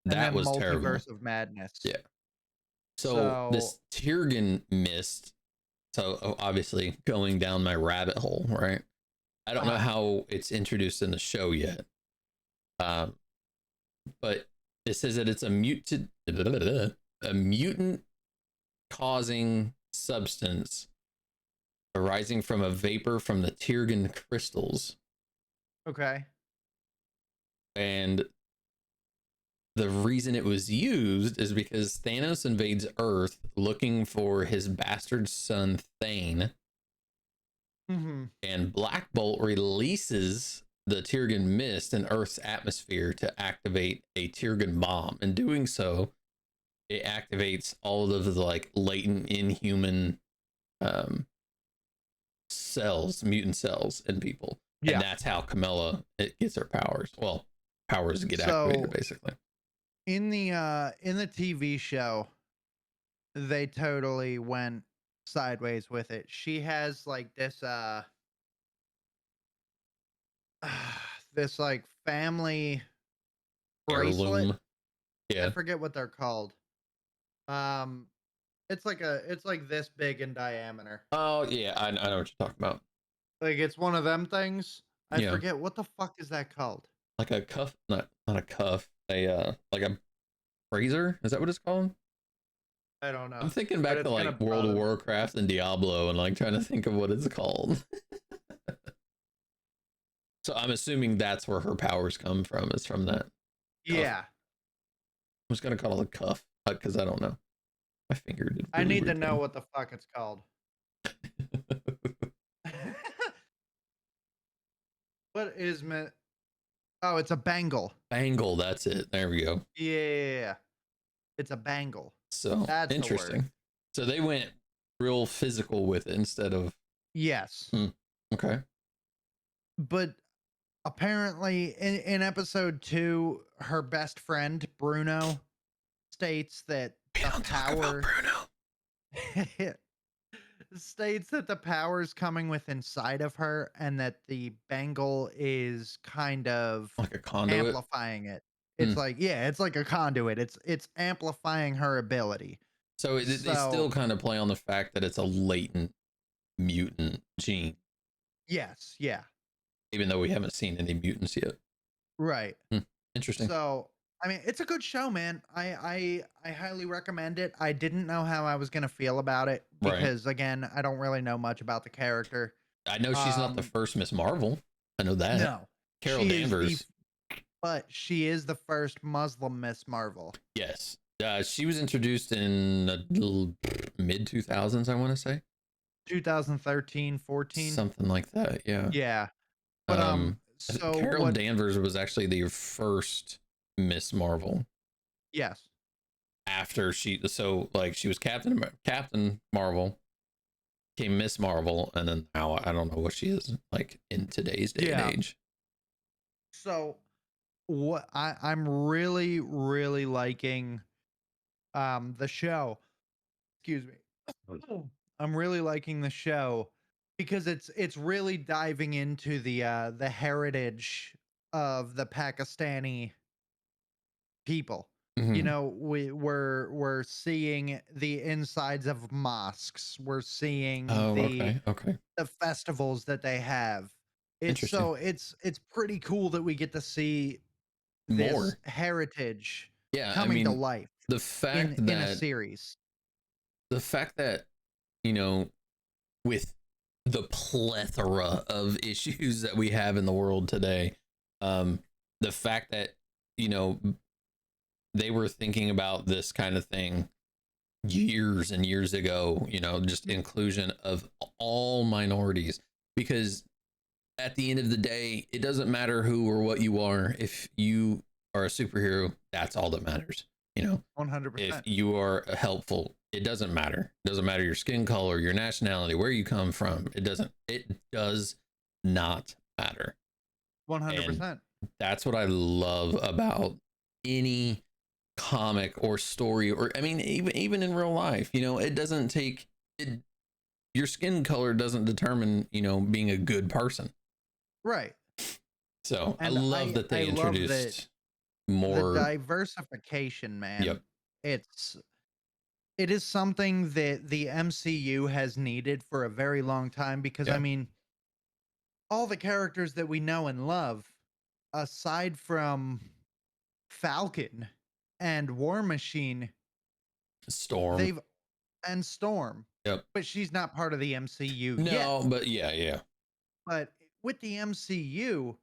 that was terrible. Multiverse of Madness. Yeah. So So, this Tyrgan mist. So obviously going down my rabbit hole, right? I don't know uh how it's introduced in the show yet, um, but it says that it's a mutant causing substance arising from a vapor from the Tyrgan crystals, okay. and the reason it was used is because Thanos invades Earth looking for his bastard son Thane, Mhm. and Black Bolt releases the Tyrgan mist in Earth's atmosphere to activate a Tyrgan bomb. In doing so, it activates all of the like latent inhuman um, cells, mutant cells in people, and Yeah. that's how Kamala it gets her powers. Well, powers get activated So, basically. in the TV show, they totally went sideways with it. She has like this this like family bracelet. Heirloom. I Yeah. forget what they're called. Um it's like this big in diameter. Oh yeah, I know what you're talking about. Like it's one of them things. I Yeah, forget what the fuck is that called? like a cuff, not a cuff, a like a razor. Is that what it's called? I don't I'm know. thinking But back to it's gonna like World of bother me. Warcraft and Diablo and like trying to think of what it's called. So I'm assuming that's where her powers come from, is from that cuff. Yeah. I'm just gonna call it a cuff because I don't know. My finger did a I really need to weird know thing. what the fuck it's called. What is me? Oh, it's a bangle. Bangle, that's it. There we go. Yeah. It's a bangle. So That's the word. interesting. So they went real physical with it instead of Yes. okay. But apparently in episode 2, her best friend Bruno states that We the don't talk about power Bruno. states that the power is coming with inside of her and that the bangle is kind of Like a conduit. amplifying it. Hmm. It's like, yeah, it's like a conduit. It's amplifying her ability. So they still So, kind of play on the fact that it's a latent mutant gene, yes, yeah. even though we haven't seen any mutants yet. Right. Hmm. Interesting. So, I mean, it's a good show, man. I highly recommend it. I didn't know how I was gonna feel about it Right. because again, I don't really know much about the character. I know she's not the Um, first Miss Marvel. I know that. no. Carol She is the Danvers. but she is the first Muslim Miss Marvel. Yes. She was introduced in the mid 2000s, I want to say. 2013, 14. Something like that. Yeah. Yeah. But Um, I think so Carol what Danvers was actually the first Miss Marvel yes. after she was Captain Marvel, became Miss Marvel, and then now I don't know what she is like in today's day and Yeah. age. So what I'm really, really liking the show. Excuse me. I'm really liking the show because it's really diving into the heritage of the Pakistani people. You Hmm. know, we're seeing the insides of mosques. We're seeing Oh, okay, okay, the festivals that they have. interesting. It's pretty cool that we get to see this More, heritage yeah. I coming to mean, life the fact in a that series. the fact that you know with the plethora of issues that we have in the world today, um, the fact that you know they were thinking about this kind of thing years and years ago, just inclusion of all minorities, because at the end of the day, it doesn't matter who or what you are. If you are a superhero, that's all that matters. If 100%. you are helpful, it doesn't matter. It doesn't matter your skin color, your nationality, where you come from. It does not matter. And 100%. that's what I love about any comic or story, or I mean, even in real life, it doesn't take it. Your skin color doesn't determine, being a good person. Right. So I And love that I they love that introduced the more. diversification, man. Yep. It's it is something that the MCU has needed for a very long time because I Yeah. mean, all the characters that we know and love aside from Falcon and War Machine, Storm. they've and Storm, Yep. but she's not part of the MCU yet. No, but yeah, yeah, But with the MCU,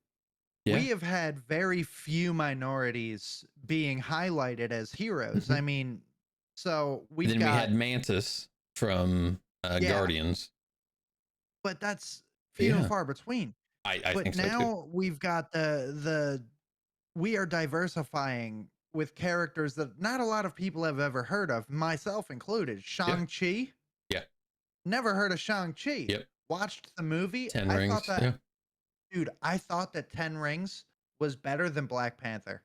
yeah. we have had very few minorities being highlighted as heroes. Hmm. I mean, so we've Then we had got Mantis from yeah, Guardians. but that's few and Yeah, far between. I But think so too. now we've got the we are diversifying with characters that not a lot of people have ever heard of, myself included. Yeah, Shang-Chi, yeah, never heard of Shang-Chi. yep. Watched the movie. Ten I thought Rings. that, Yeah, dude, I thought that 10 Rings was better than Black Panther.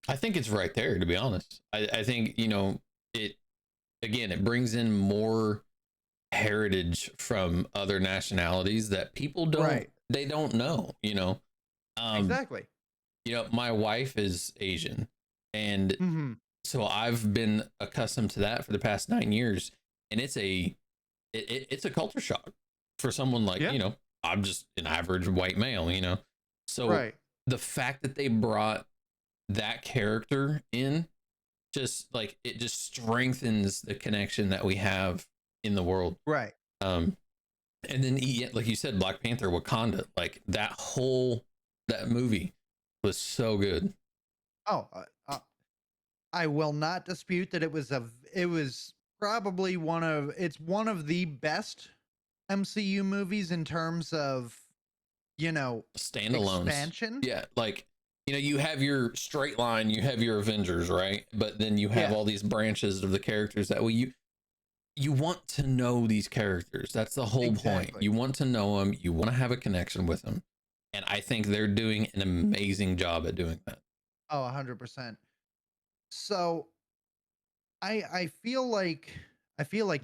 I think it's right there. To be honest, I think it again. It brings in more heritage from other nationalities that people don't Right. they don't know. Um, Exactly. my wife is Asian, and Mhm. so I've been accustomed to that for the past 9 years, and it's a culture shock for someone like, Yeah. I'm just an average white male. So Right. the fact that they brought that character in, just like it just strengthens the connection that we have in the world. Right. Um, and then like you said, Black Panther, Wakanda, like that movie was so good. Oh, I will not dispute that it was probably one of the best MCU movies in terms of, you know, Standalones. expansion. Yeah, like you have your straight line, you have your Avengers, right? But then you have Yes. all these branches of the characters that you want to know these characters. That's the whole point. Exactly. You want to know them, you want to have a connection with them. And I think they're doing an amazing job at doing that. Oh, 100%. So, I feel like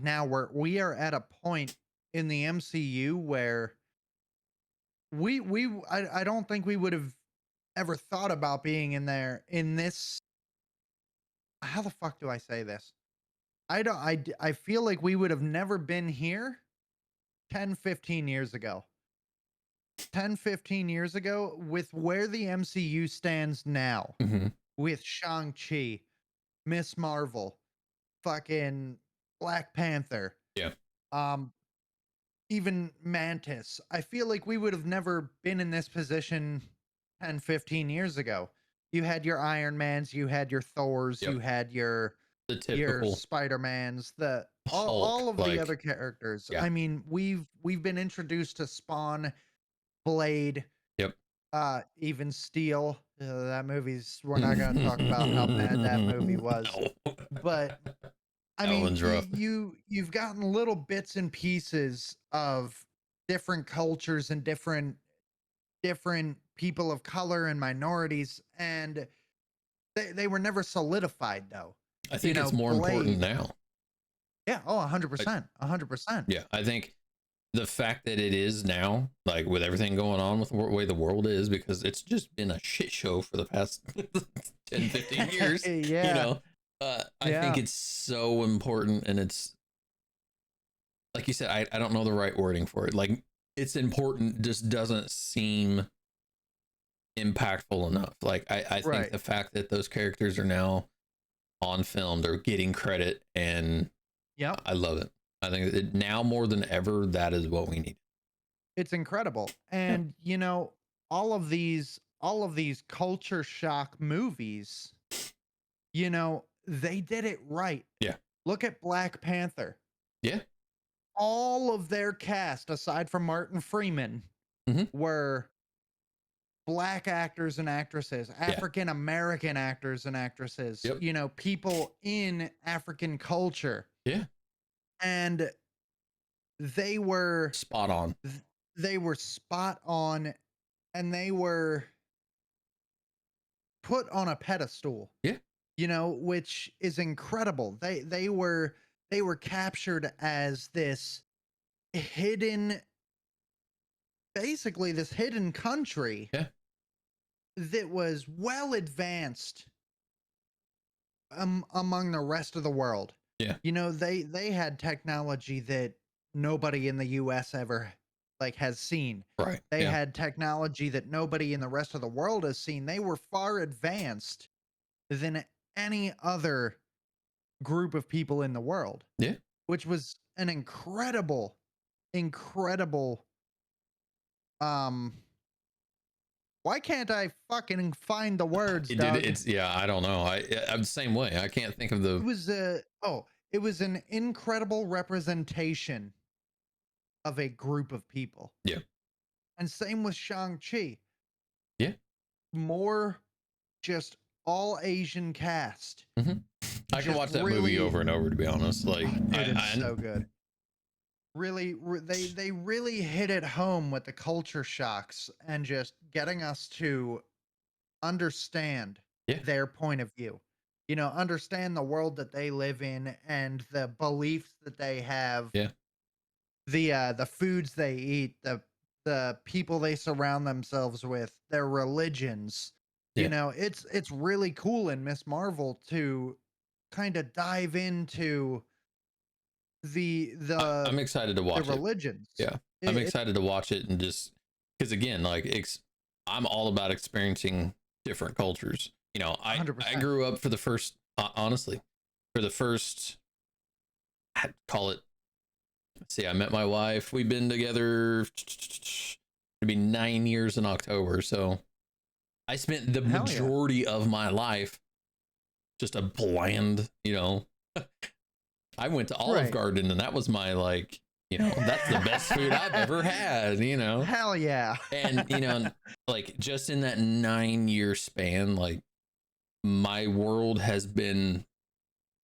now we are at a point in the MCU where I don't think we would have ever thought about being in there in this how the fuck do I say this? I feel like we would have never been here 10, 15 years ago. 10, 15 years ago with where the MCU stands now Hmm. with Shang-Chi, Miss Marvel, fucking Black Panther, Yeah. um, even Mantis. I feel like we would have never been in this position 10, 15 years ago. You had your Iron Mans, you had your Thors, Yep. you had The your typical Spider-Mans, the Hulk, all of the other like, characters. yeah. I mean, we've been introduced to Spawn, Blade, Yep. even Steel. That movie's we're not going to talk about how bad that movie was. No. But I That mean, one's rough. you've gotten little bits and pieces of different cultures and different people of color and minorities, and they were never solidified though. I You think it's know, more important Blade. now. Yeah, oh, I, 100%, 100%. yeah, I think the fact that it is now, like with everything going on with the way the world is, because it's just been a shit show for the past 10, 15 years, you Yeah, know, I think yeah, it's so important. And it's, like you said, I don't know the right wording for it. Like, it's important, just doesn't seem impactful enough. Like, I think right. the fact that those characters are now on film, they're getting credit, and Yep. I love it. I think that now more than ever, that is what we need. It's incredible. Yeah. And all of these culture shock movies, they did it right. Yeah. Look at Black Panther. Yeah. All of their cast aside from Martin Freeman Hmm. were black actors and actresses, Yeah. African American actors and actresses, Yep. people in African culture. Yeah. And they were Spot on. they were spot on, and they were put on a pedestal, Yeah. which is incredible. They were captured as this hidden basically this hidden country Yeah. that was well advanced among the rest of the world. Yeah. They had technology that nobody in the US ever has seen. Right. They Yeah. had technology that nobody in the rest of the world has seen. They were far advanced than any other group of people in the world, Yeah. which was an incredible um why can't I fucking find the words, It did. Doug? It's, yeah. I don't know. I'm the same way. I can't think of It the. was it was an incredible representation of a group of people. Yeah. And same with Shang-Chi. Yeah. More just all Asian cast. Hmm. I can Just watch that movie really over and over, to be honest. Like, dude, it's so good. Really they really hit it home with the culture shocks and just getting us to understand yeah. their point of view. Understand the world that they live in and the beliefs that they have, Yeah. the foods they eat, the people they surround themselves with, their religions. Yeah. It's really cool in Miss Marvel to kind of dive into the the I'm excited to the watch it. religions. Yeah. I'm It excited to watch it, and just because, again, like, I'm all about experiencing different cultures. I 100%. grew up for the first, honestly, for the first, I'd call it. Let's see, I met my wife. We've been together. It'd be 9 years in October. So I spent the Hell yeah. majority of my life just a bland, I went to Olive Right. Garden, and that was my, like, that's the best food I've ever had. Hell yeah. And, like, just in that 9 year span, like, my world has been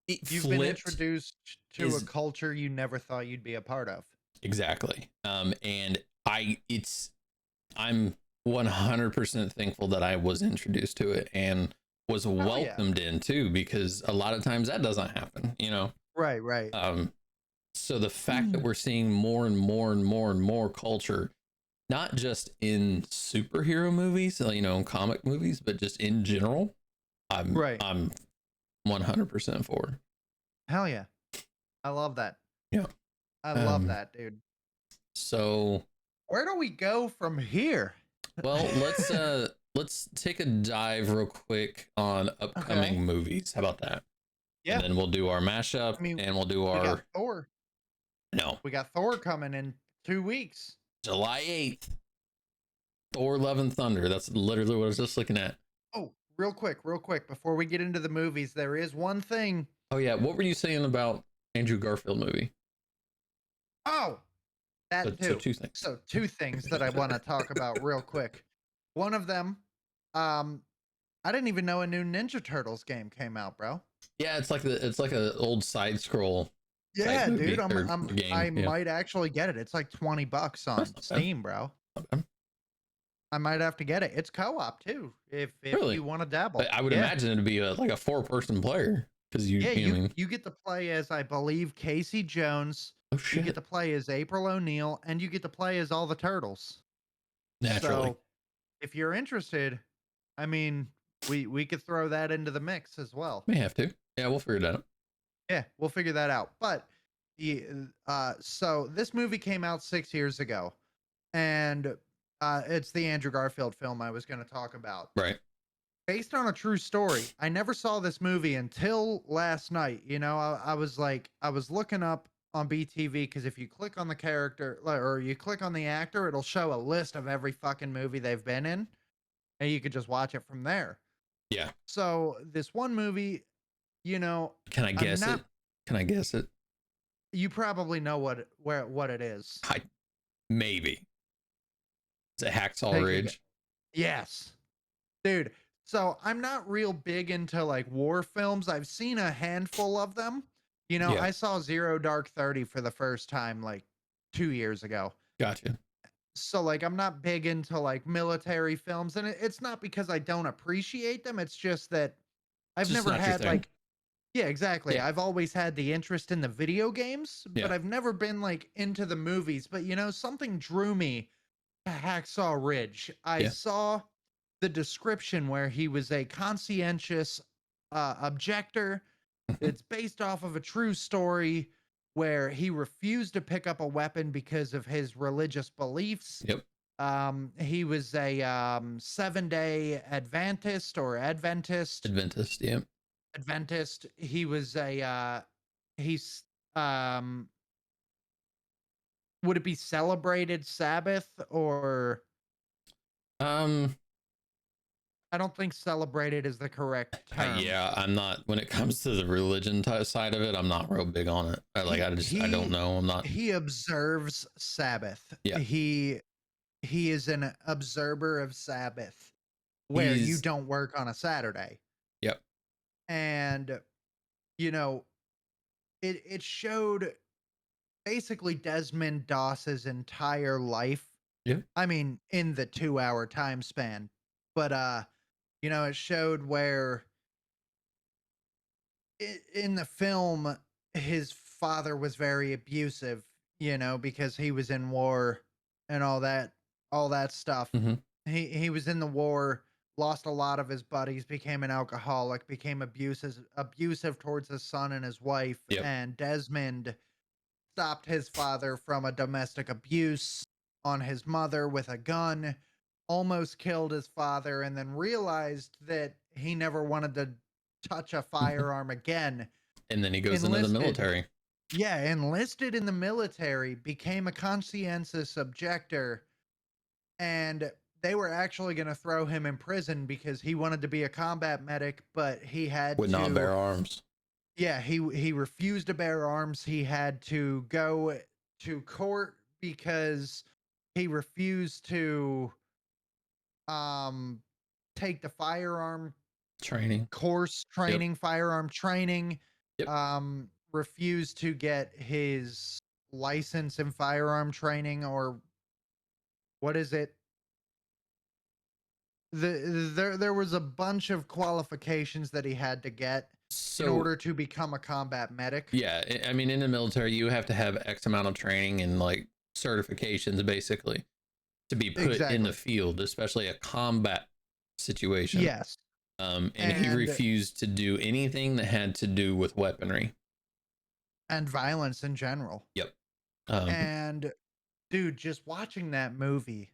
You've been flipped. introduced to a Is culture you never thought you'd be a part of. exactly. And I'm 100% thankful that I was introduced to it and was Hell yeah. welcomed in too, because a lot of times that doesn't happen. Right, right. So the fact that we're seeing more and more and more and more culture, not just in superhero movies, in comic movies, but just in general, Right. I'm 100% for. Hell yeah. I love that. Yeah. I love that, dude. So Where do we go from here? well, let's take a dive real quick on upcoming Okay. movies. How about that? Yeah. And then we'll do our mashup, I mean, and we'll do we our got Thor. no We got Thor coming in 2 weeks. July 8th. Thor: Love and Thunder. That's literally what I was just looking at. Oh, real quick, before we get into the movies, there is one thing. Oh yeah, what were you saying about Andrew Garfield movie? Oh, that So too. two things. So two things that I want to talk about real quick. One of them, um, I didn't even know a new Ninja Turtles game came out, bro. Yeah, it's like a old side scroll type Yeah, dude, movie or I game. Yeah, might actually get it. It's like $20 that's on not bad. Steam, bro. Not bad. I might have to get it. It's co-op too, if Really, you want to dabble. but I would Yeah. imagine it'd be like a 4-person player because Yeah, you know what I mean. you get to play as, I believe, Casey Jones, Oh you get shit! to play as April O'Neil, and you get to play as all the turtles. Naturally, So, if you're interested, I mean, we could throw that into the mix as well. may have to. Yeah, we'll figure it out. Yeah, we'll figure that out. But so this movie came out 6 years ago, and it's the Andrew Garfield film I was going to talk about. Right. Based on a true story. I never saw this movie until last night. You know, I was like, I was looking up on BTV because if you click on the character or you click on the actor, it'll show a list of every fucking movie they've been in, and you could just watch it from there. Yeah. So this one movie, you know, Can I I'm guess not. it? Can I guess it? You probably know what it is. I maybe. Is it Hacksaw Take a Ridge? yes, dude. So I'm not real big into like war films. I've seen a handful of them. You know, Yeah, I saw Zero Dark 30 for the first time like 2 years ago. gotcha. So like I'm not big into like military films, and it's not because I don't appreciate them. It's just that It's I've just never not your had thing. like yeah, exactly. Yeah, I've always had the interest in the video games, but yeah, I've never been like into the movies. But you know, something drew me to Hacksaw Ridge. I yeah. saw the description where he was a conscientious objector. It's based off of a true story where he refused to pick up a weapon because of his religious beliefs. Yep. He was a 7-day Adventist or Adventist. Adventist. Yep. Adventist. He was a he's um would it be celebrated Sabbath or Um. I don't think celebrated is the correct term. Yeah. I'm not. When it comes to the religion side of it, I'm not real big on it. He I don't know. I'm not. he observes Sabbath. Yeah. He is an observer of Sabbath where you He's. don't work on a Saturday. Yep. And you know, it showed basically Desmond Doss's entire life. Yeah. I mean, in the 2-hour time span. But you know, it showed where in the film his father was very abusive, you know, because he was in war and all that stuff. Mm-hmm. He was in the war, lost a lot of his buddies, became an alcoholic, became abusive towards his son and his wife, Yep. and Desmond stopped his father from a domestic abuse on his mother with a gun, almost killed his father, and then realized that he never wanted to touch a firearm again. And then he goes into the Enlisted. military. Yeah, enlisted in the military, became a conscientious objector, and they were actually going to throw him in prison because he wanted to be a combat medic, but he had Would not to bear arms. yeah, he refused to bear arms. He had to go to court because he refused to um take the firearm Training. course Yep. training, firearm training, Yep. refused to get his license in firearm training or what is it? There was a bunch of qualifications that he had to get in So order to become a combat medic. yeah, I mean, in the military, you have to have X amount of training and like certifications basically to be put in the Exactly. field, especially a combat situation. Yes. And he And refused to do anything that had to do with weaponry. violence in general. Yep. Um, And dude, just watching that movie,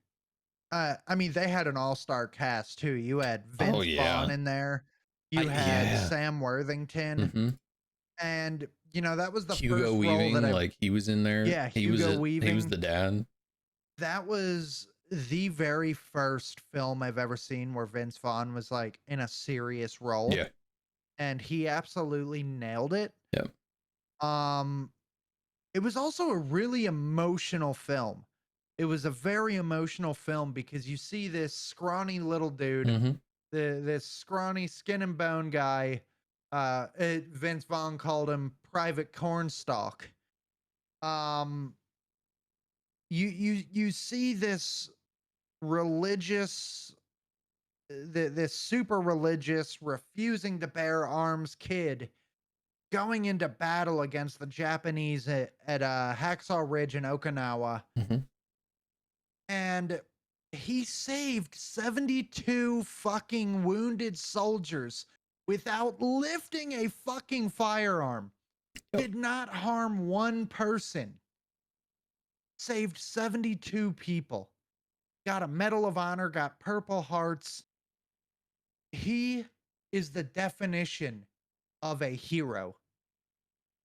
I mean, they had an all-star cast too. You had oh Vince Vaughn yeah. in there. You had Yeah. Sam Worthington, Hmm. and you know that was the Hugo first role that Weaving, I like he was in there. yeah, He was Hugo he was Weaving. the dad. That was the very first film I've ever seen where Vince Vaughn was like in a serious role, Yeah. and he absolutely nailed it. Yeah. Um, it was also a really emotional film. It was a very emotional film because you see this scrawny little dude, Hmm. this scrawny skin and bone guy. Vince Vaughn called him Private Cornstalk. Um, you see this religious, this super religious, refusing to bear arms kid going into battle against the Japanese at Hacksaw Ridge in Okinawa, Hmm. and he saved 72 fucking wounded soldiers without lifting a fucking firearm. Yep. Did not harm one person. Saved 72 people. Got a Medal of Honor, got Purple Hearts. He is the definition of a hero.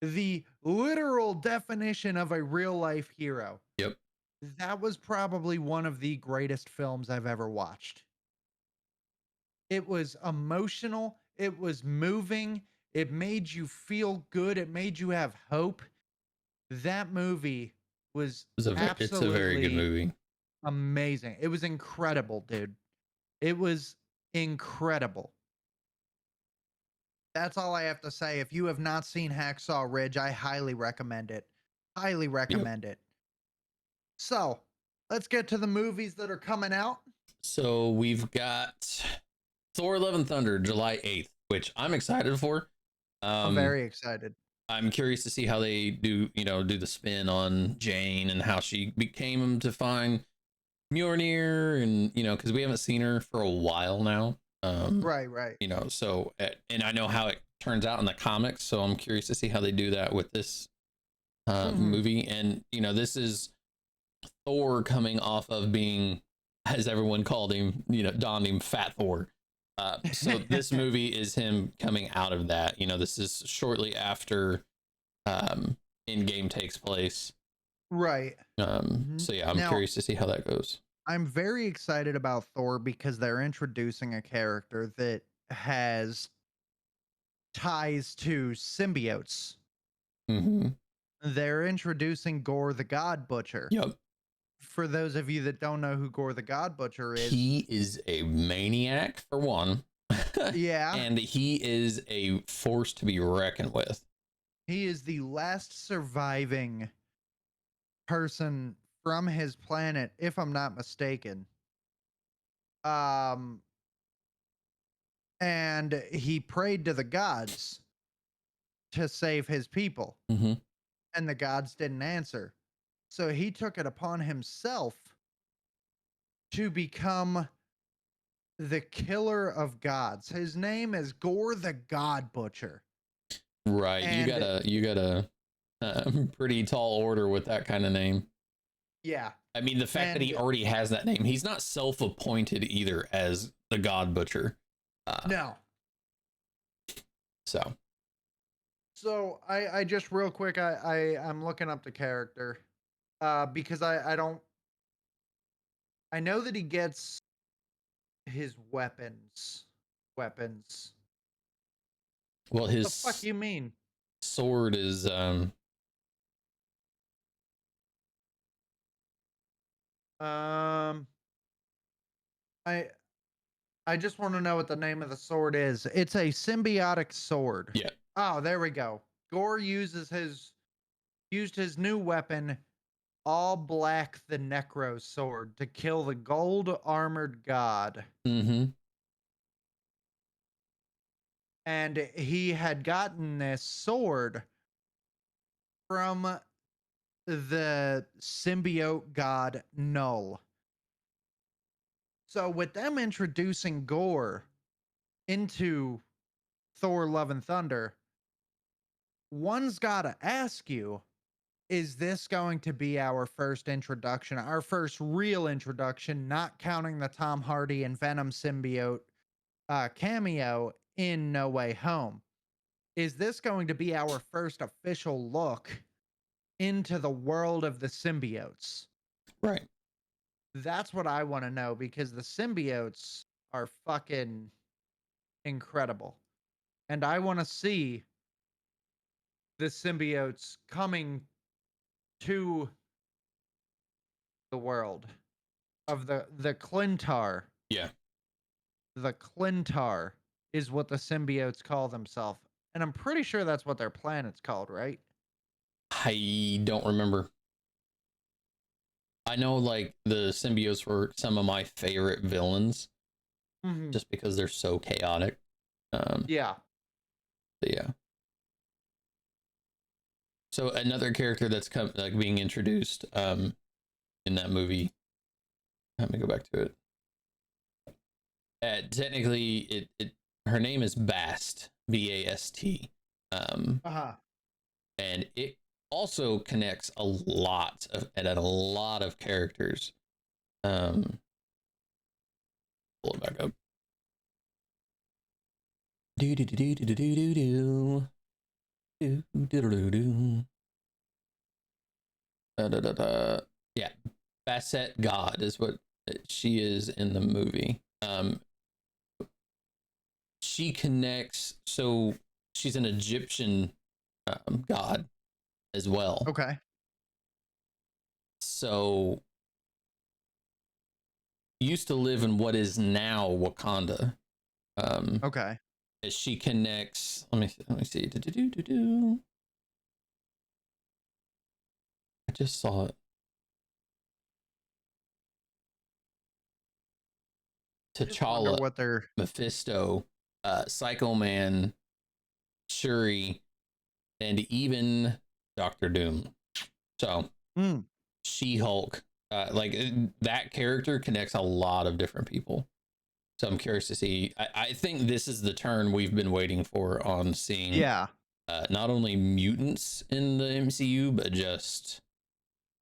The literal definition of a real life hero. Yep. That was probably one of the greatest films I've ever watched. It was emotional, it was moving, it made you feel good, it made you have hope. That movie was It's a very good absolutely movie. amazing. It was incredible, dude. It was incredible. That's all I have to say. If you have not seen Hacksaw Ridge, I highly recommend it. Highly Yep. recommend it. So, let's get to the movies that are coming out. So we've got Thor: Love and Thunder, July 8th, which I'm excited for. I'm Um, very excited. I'm curious to see how they do the spin on Jane and how she became to find Mjolnir, and because we haven't seen her for a while now. Right, right. So and I know how it turns out in the comics, so I'm curious to see how they do that with this Mhm. movie. And this is Thor coming off of being, as everyone called him, donned him, Fat Thor. So this movie is him coming out of that. This is shortly after Endgame takes place. Right. Mhm. So yeah, I'm Now, curious to see how that goes. I'm very excited about Thor because they're introducing a character that has ties to symbiotes. Hmm. They're introducing Gore the God Butcher. Yep. For those of you that don't know who Gore the God Butcher is, He is a maniac for one, yeah, and he is a force to be reckoned with. he is the last surviving person from his planet, if I'm not mistaken. Um, and he prayed to the gods to save his people, Hmm. and the gods didn't answer. So he took it upon himself to become the killer of gods. His name is Gore the God Butcher. Right. And You got a pretty tall order with that kind of name. yeah, I mean, the fact that he and already has that name, he's not self-appointed either as the God Butcher. Uh, no. so So I just real quick I'm looking up the character because I don't I know that he gets his weapons. well, The fuck his you mean? sword is Um I I just want to know what the name of the sword is. It's a symbiotic sword. yeah. Oh, there we go. Gore used his new weapon, All Black the Necro sword, to kill the gold armored god. Mm-hmm. And he had gotten this sword from the symbiote god Null. So with them introducing Gore into Thor Love and Thunder, one's got to ask you, is this going to be our first introduction, our first real introduction, not counting the Tom Hardy and Venom symbiote cameo in No Way Home? Is this going to be our first official look into the world of the symbiotes? Right. That's what I want to know because the symbiotes are fucking incredible. And I want to see the symbiotes coming to the world of the Clintar. Yeah, The Clintar is what the symbiotes call themselves. And I'm pretty sure that's what their planet's called, right? I don't remember. I know like the symbiotes were some of my favorite villains Hmm. just because they're so chaotic. Um, Yeah. but yeah. So another character that's being introduced in that movie. Let me go back to it. Technically, it her name is Bast, Bast, Uh huh. and it also connects a lot of characters. Pull it back up. Do do do do do do do do do do do do. Da, da, da, da. Yeah, Basset God is what she is in the movie. She connects, so she's an Egyptian god as well. Okay. So used to live in what is now Wakanda. Um, Okay. as she connects, let me see. Do. I just saw it. Just wonder T'Challa, what they're. Mephisto, Psycho Man, Shuri, and even Doctor Doom. So Mm, She Hulk, that character connects a lot of different people. So I'm curious to see. I think this is the turn we've been waiting for on seeing yeah. not only mutants in the MCU, but just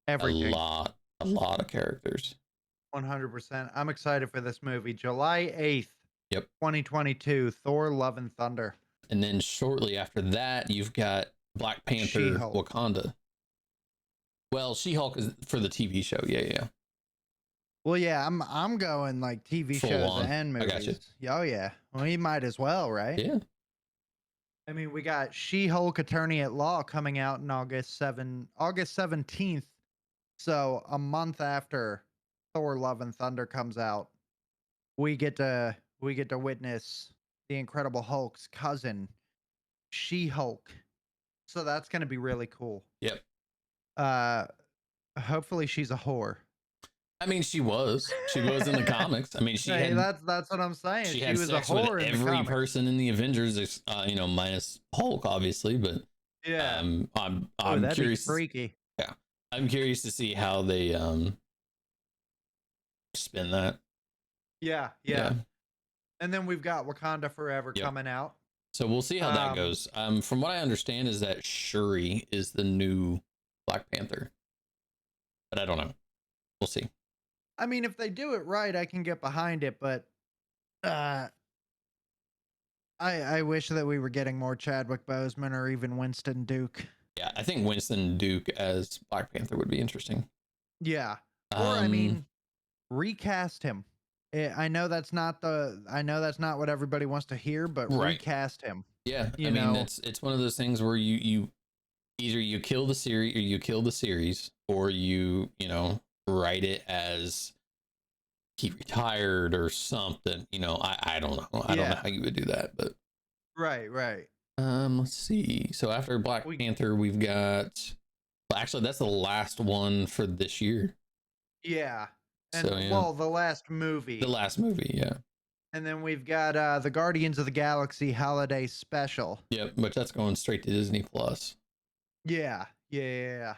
Everything. a lot of characters. 100%. I'm excited for this movie. July 8th, Yep. 2022. Thor: Love and Thunder. And then shortly after that, you've got Black She Panther Hulk. Wakanda. Well, She Hulk is for the TV show. Yeah, yeah. Well, yeah, I'm going like TV Full shows on. and I got you. movies. Oh yeah. Well, he might as well, right? Yeah. I mean, we got She-Hulk Attorney at Law coming out in August 17th. So, a month after Thor: Love and Thunder comes out, we get to witness the Incredible Hulk's cousin, She-Hulk. So that's going to be really cool. Yep. Uh hopefully she's a whore. I mean, she was. She was in the comics. I mean, Hey, that's what I'm saying. she She had was a sex with whore in the every comics. person in the Avengers, minus Hulk, obviously. But Yeah. Oh, I'm that'd be curious. freaky. Yeah, I'm curious to see how they spin that. Yeah, Yeah. yeah. And then we've got Wakanda Forever Yep. coming out. So we'll see how that Um, goes. From what I understand, is that Shuri is the new Black Panther, but I don't know. We'll see. I mean, if they do it right, I can get behind it, but uh I wish that we were getting more Chadwick Boseman or even Winston Duke. Yeah, I think Winston Duke as Black Panther would be interesting. Yeah. Or I Um, mean, recast him. I know that's not what everybody wants to hear, but right. recast him. Yeah, I You mean know. it's one of those things where you either you kill the series or you kill the series, or you write it as he retired or something. I don't know. I don't know Yeah. how you would do that, but Right, right. let's see. So after Black We Panther, we've got. Well, actually, that's the last one for this year. Yeah. And So yeah, well, the last the movie. last movie. Yeah, And then we've got the Guardians of the Galaxy holiday special. yep. But that's going straight to Disney Plus. Yeah. Yeah, yeah, yeah.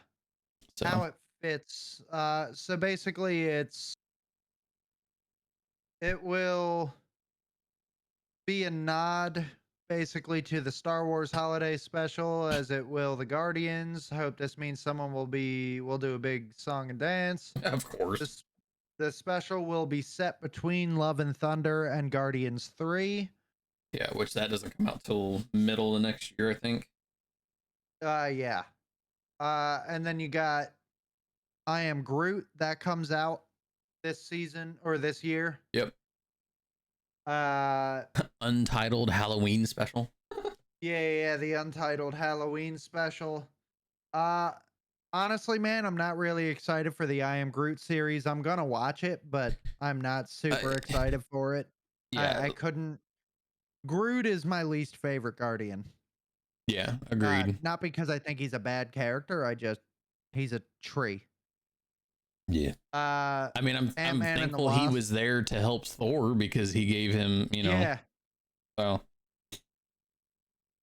So How it fits. So basically it will be a nod basically to the Star Wars holiday special as it will the Guardians. Hope this means someone will do a big song and dance. of course. This the special will be set between Love and Thunder and Guardians 3. Yeah, which that doesn't come out till middle of next year, I think. Yeah. And then you got I Am Groot that comes out this season or this year. Yep. Uh, Untitled Halloween special. yeah, the Untitled Halloween special. Uh, honestly, man, I'm not really excited for the I Am Groot series. I'm gonna watch it, but I'm not super I, excited for it. yeah, I couldn't. Groot is my least favorite Guardian. yeah, agreed. Not because I think he's a bad character. He's a tree. Yeah. Uh, I mean, I'm Ant-Man and the thankful he Wasp. was there to help Thor because he gave him, Yeah, well,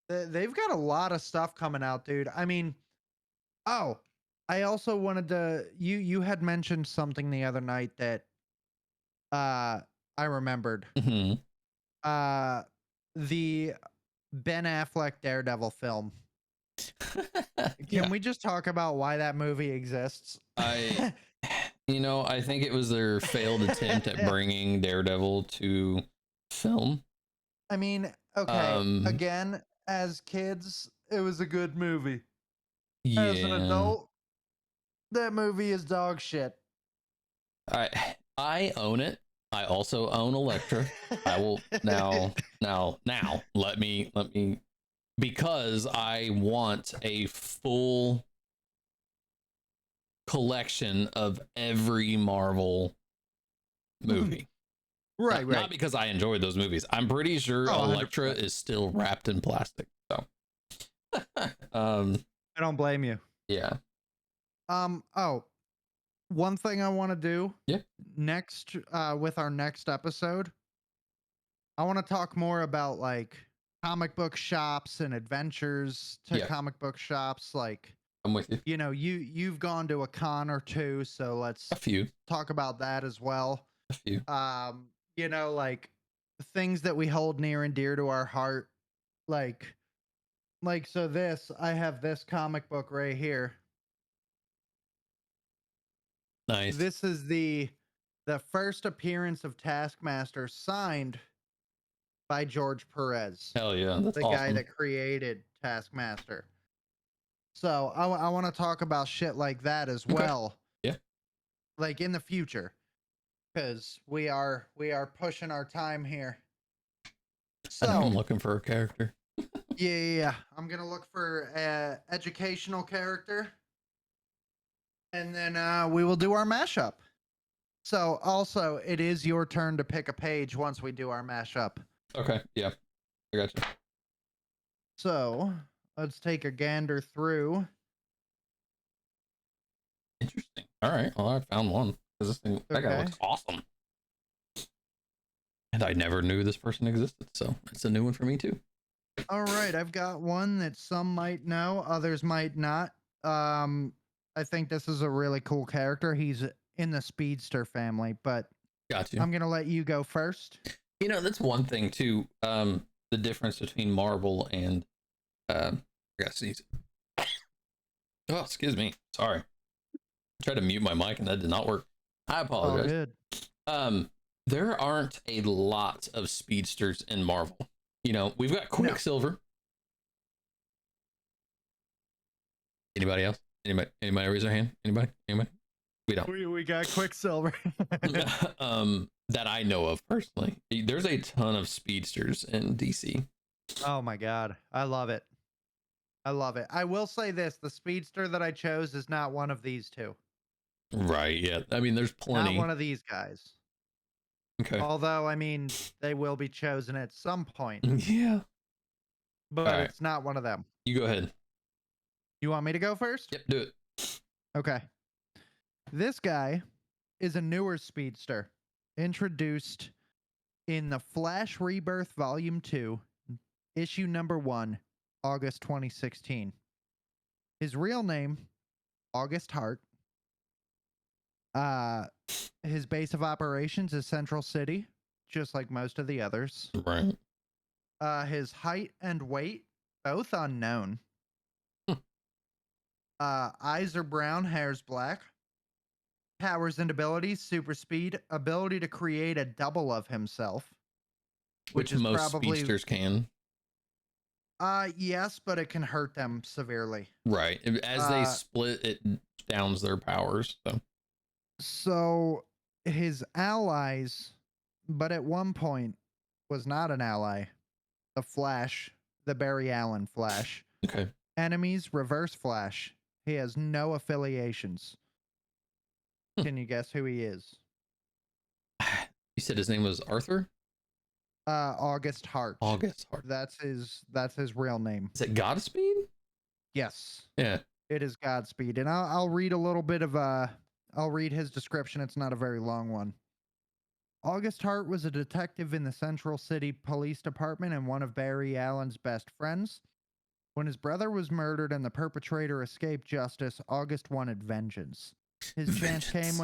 they've got a lot of stuff coming out, dude. I mean, oh, I also wanted to. You had mentioned something the other night that uh I remembered. mhm. Uh, the Ben Affleck Daredevil film. Can Yeah. we just talk about why that movie exists? I, I think it was their failed attempt at bringing Daredevil to film. I mean, okay, Um, again, as kids, it was a good movie. As an yeah. adult, that movie is dog shit. I own it. I also own Elektra. I will now let me because I want a full collection of every Marvel movie. Right, Not right. because I enjoyed those movies. I'm pretty sure Oh, Elektra 100%. is still wrapped in plastic. So, um, I don't blame you. yeah, Oh, one thing I want to do yeah, next with our next episode, I want to talk more about like comic book shops and adventures to yeah. comic book shops. Like, I'm with you. you've gone to a con or two, so A let's few, talk about that as well. a few. Like things that we hold near and dear to our heart. Like so this, I have this comic book right here. Nice. This is the first appearance of Taskmaster signed by George Perez, Hell yeah, that's the guy awesome. that created Taskmaster. So I want to talk about shit like that as Okay. well, Yeah, like in the future, because we are pushing our time here. I know I'm So looking for a character. yeah. I'm gonna look for a educational character, and then we will do our mashup. So also, it is your turn to pick a page once we do our mashup. Okay, yeah, I got you. So let's take a gander through. Interesting. All right. Well, I found one because that guy Okay. looks awesome, and I never knew this person existed. So it's a new one for me too. All right. I've got one that some might know, others might not. Um, I think this is a really cool character. He's in the Speedster family, but Got you. I'm gonna let you go first. That's one thing too. The difference between Marvel and I got to sneeze. Oh, excuse me. Sorry. I tried to mute my mic and that did not work. I All apologize. good. Um, there aren't a lot of speedsters in Marvel. We've got No. Quicksilver. Anybody else? Anybody raise their hand? Anybody? We don't. We got Quicksilver. That I know of personally. There's a ton of speedsters in DC. Oh my god. I love it. I love it. I will say this, the Speedster that I chose is not one of these two. Right, yeah. I mean, there's Not plenty. one of these guys. Okay. Although, I mean, they will be chosen at some point, Yeah. All but right. it's not one of them. You go ahead. You want me to go first? Yep, do it. Okay. This guy is a newer speedster introduced in the Flash Rebirth Volume 2, issue number 1, August 2016. His real name, August Hart. His base of operations is Central City, just like most of the others. Right. His height and weight, both unknown. Eyes are brown, hair's black. Powers and abilities: super speed, ability to create a double of himself, which Which is most probably speedsters can. yes, but it can hurt them severely. Right. As they Uh split, it downs their powers. So so his allies, but at one point was not an ally. The Flash, the Barry Allen Flash. Okay. Enemies, Reverse Flash. He has no affiliations. Hmm. Can you guess who he is? You said his name was Arthur? August Hart. August Hart. That's his real name. Is it Godspeed? Yes, Yeah. it is Godspeed. And I'll read a little bit of I'll read his description. It's not a very long one. August Hart was a detective in the Central City Police Department and one of Barry Allen's best friends. When his brother was murdered and the perpetrator escaped justice, August wanted vengeance. His chance came Vengeance.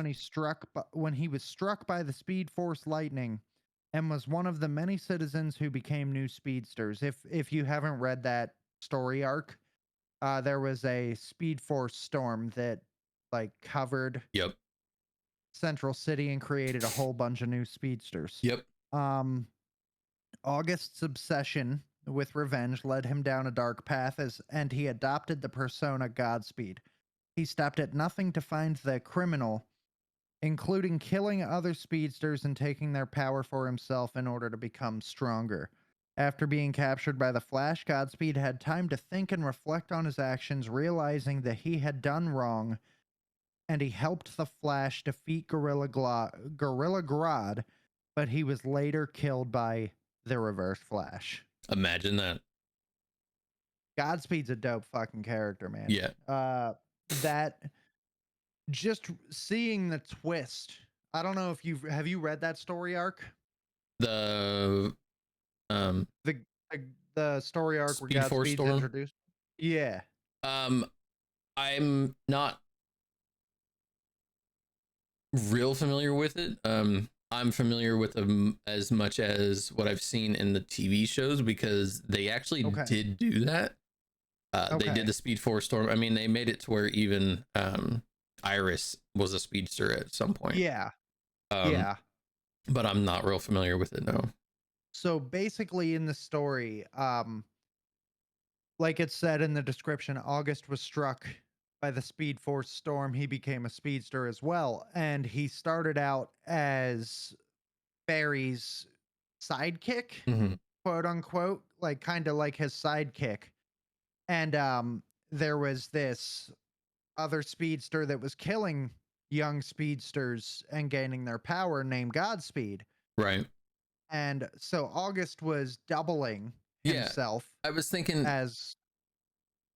when he was struck by the Speed Force lightning and was one of the many citizens who became new speedsters. If you haven't read that story arc, there was a Speed Force storm that like covered Yep. Central City and created a whole bunch of new speedsters. Yep. Um, August's obsession with revenge led him down a dark path and he adopted the persona Godspeed. He stopped at nothing to find the criminal, including killing other speedsters and taking their power for himself in order to become stronger. After being captured by the Flash, Godspeed had time to think and reflect on his actions, realizing that he had done wrong, and he helped the Flash defeat Gorilla Grodd, but he was later killed by the Reverse Flash. Imagine that. Godspeed's a dope fucking character, man. Yeah. That just seeing the twist. I don't know if you read that story arc? The um The the story arc where Speed Force Godspeed's Storm. introduced? Yeah. Um I'm not real familiar with it. I'm familiar with them as much as what I've seen in the TV shows because they actually Okay. did do that. They Okay. did the Speed Force Storm. I mean, they made it to where even Iris was a speedster at some point. Yeah. Um, Yeah. but I'm not real familiar with it. No. So basically in the story, like it said in the description, August was struck by the Speed Force storm. He became a speedster as well. And he started out as Barry's sidekick, Mm-hmm. quote unquote, like kind of like his sidekick. And there was this other speedster that was killing young speedsters and gaining their power named Godspeed. Right. And so August was doubling Yeah. himself I was thinking as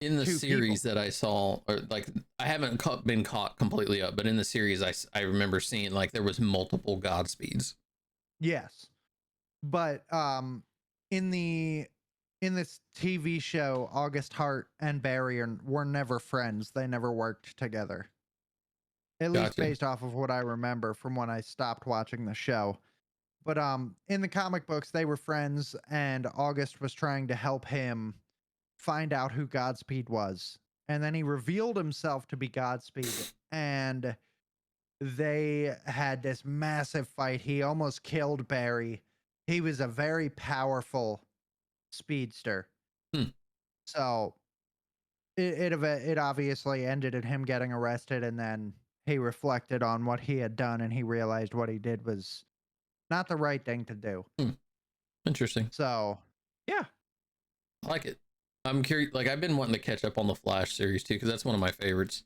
in the two people. series that I saw, or like I haven't been caught completely up, but in the series, I remember seeing like there was multiple Godspeeds. Yes. But in the in this TV show, August Hart and Barry were never friends. They never worked together. At least Gotcha. based off of what I remember from when I stopped watching the show. But in the comic books they were friends and August was trying to help him find out who Godspeed was. And then he revealed himself to be Godspeed and they had this massive fight. He almost killed Barry. He was a very powerful speedster. Hmm. So it obviously ended in him getting arrested, and then he reflected on what he had done, and he realized what he did was not the right thing to do. Hmm. Interesting. So, yeah, I like it. I'm curious. Like I've been wanting to catch up on the Flash series too because that's one of my favorites.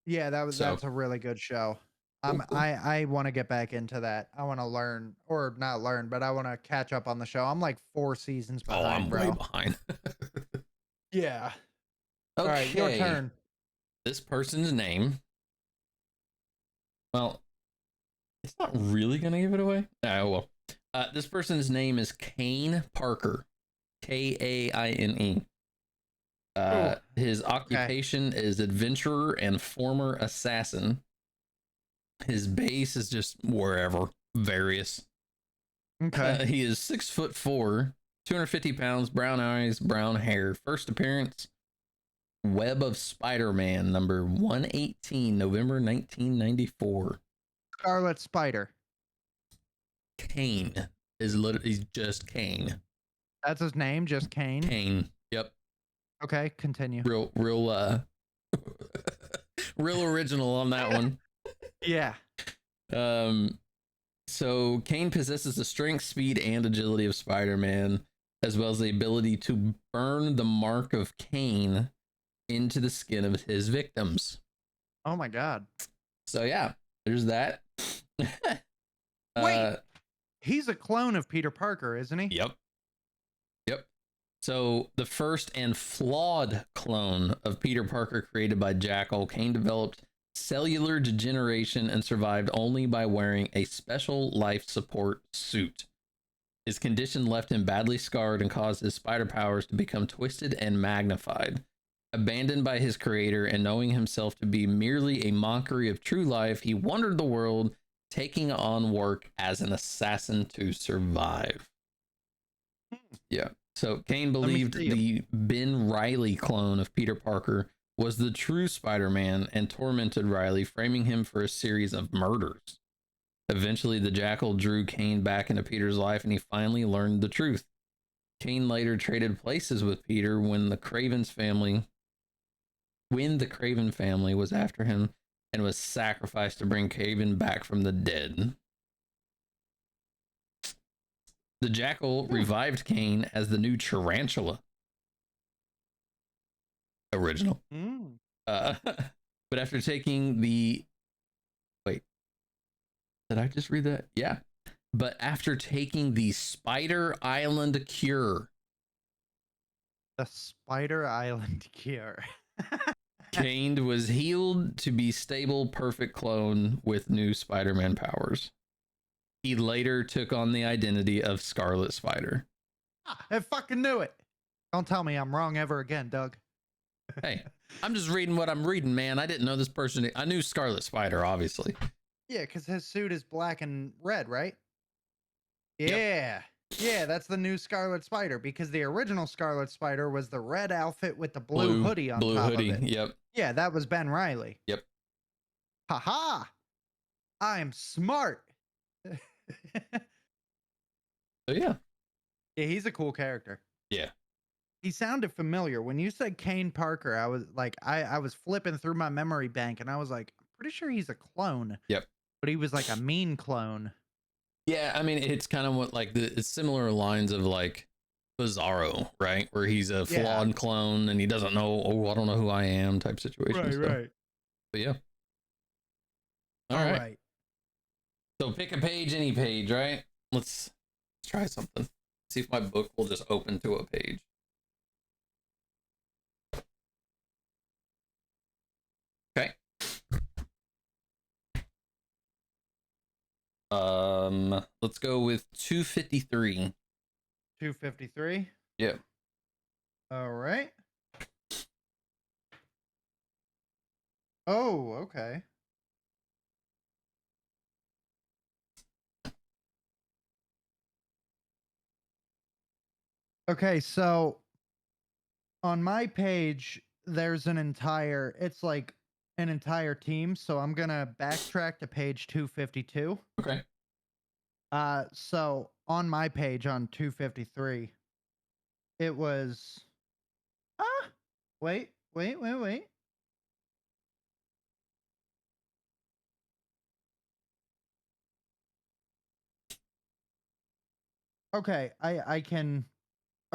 yeah, So that's a really good show. cool, cool. I want to get back into that. I want to learn, or not learn, but I want to catch up on the show. I'm like 4 seasons Oh, behind, I'm way bro. behind. Yeah. All right, your Okay. turn. This person's name. Well, it's not really gonna give it away. Oh well. This person's name is Kaine Parker. Kaine. Oh, His okay. occupation is adventurer and former assassin. His base is just wherever, various. Okay. He is 6'4", 250 pounds, brown eyes, brown hair. First appearance, Web of Spider-Man, number 118, November 1994. Scarlet Spider. Kaine he's just Kaine. That's his name, just Kane. Kaine. Yep. Okay, continue. Real real original on that one. Yeah. Um So Kaine possesses the strength, speed, and agility of Spider-Man, as well as the ability to burn the mark of Kaine into the skin of his victims. Oh my god. So yeah, there's that. Wait, he's a clone of Peter Parker, isn't he? Yep. Yep. So the first and flawed clone of Peter Parker created by Jackal, Kaine developed cellular degeneration and survived only by wearing a special life support suit. His condition left him badly scarred and caused his spider powers to become twisted and magnified. Abandoned by his creator and knowing himself to be merely a mockery of true life, he wandered the world, taking on work as an assassin to survive. Yeah. So Kaine believed the Ben Reilly clone of Peter Parker was the true Spider-Man and tormented Reilly, framing him for a series of murders. Eventually, the Jackal drew Kaine back into Peter's life and he finally learned the truth. Kaine later traded places with Peter when the Craven family was after him and was sacrificed to bring Craven back from the dead. The Jackal revived Kaine as the new Tarantula. Original. But after taking the... Wait. Did I just read that? Yeah. But after taking the Spider Island cure... The Spider Island cure. Kaine was healed to be stable, perfect clone with new Spider-Man powers. He later took on the identity of Scarlet Spider. I fucking knew it. Don't tell me I'm wrong ever again, Doug. Hey, I'm just reading what I'm reading, man. I didn't know this person. I knew Scarlet Spider, obviously. Yeah, because his suit is black and red, right? Yeah. Yep. Yeah, that's the new Scarlet Spider, because the original Scarlet Spider was the red outfit with the blue hoodie on top of it. Yep. Yeah, that was Ben Reilly. Yep. Haha! I'm smart. So yeah. Yeah, he's a cool character. Yeah. He sounded familiar. When you said Kaine Parker, I was like, I was flipping through my memory bank and I was like, I'm pretty sure he's a clone. Yep. But he was like a mean clone. Yeah, I mean, it's kind of what like it's similar lines of like Bizarro, right? Where he's a flawed clone and he doesn't know, oh, I don't know who I am type situation. Right. But yeah. All right. So pick a page, any page, right? Let's try something. See if my book will just open to a page. Okay. Let's go with 253. 253? Yeah. All right. Oh, okay. Okay, so on my page, there's it's like an entire team. So I'm going to backtrack to page 252. Okay. So on my page on 253, it was, wait. Okay, I can.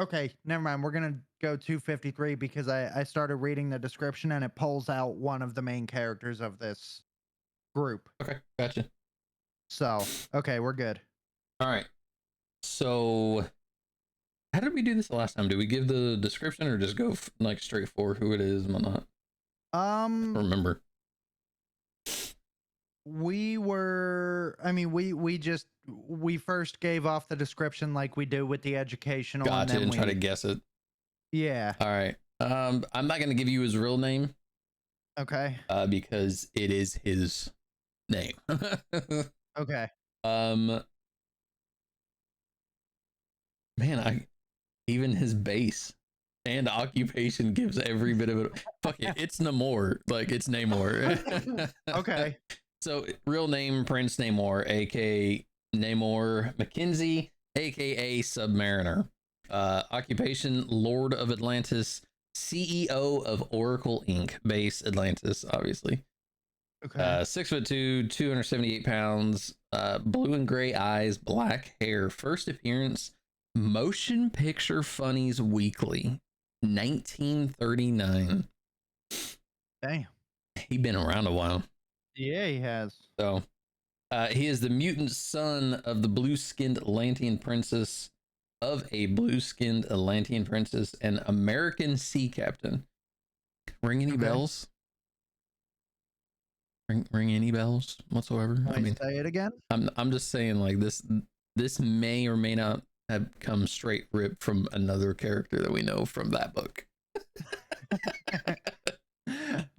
Okay, never mind. We're gonna go 253 because I started reading the description and it pulls out one of the main characters of this group. Okay, gotcha. So, okay, we're good. All right. So, how did we do this the last time? Did we give the description or just go like straight for who it is and whatnot? I don't remember. We first gave off the description like we do with the educational. Gotcha, and try to guess it. Yeah. All right. I'm not gonna give you his real name. Okay. Because it is his name. Okay. Man, even his base and occupation gives every bit of it. Fuck it, it's Namor. Like it's Namor. Okay. So real name Prince Namor, aka Namor McKenzie, aka Submariner. Occupation Lord of atlantis, CEO of Oracle Inc. Base Atlantis, obviously. Okay. 6'2", 278 pounds. Blue and gray eyes, black hair. First appearance, Motion Picture Funnies Weekly, 1939. Damn. He been around a while. Yeah, he has. So he is the mutant son of the blue-skinned Atlantean princess, of a blue-skinned Atlantean princess and American sea captain. Ring any Okay. bells? Ring any bells whatsoever? I mean, Say it again. I'm just saying like this may or may not have come straight ripped from another character that we know from that book.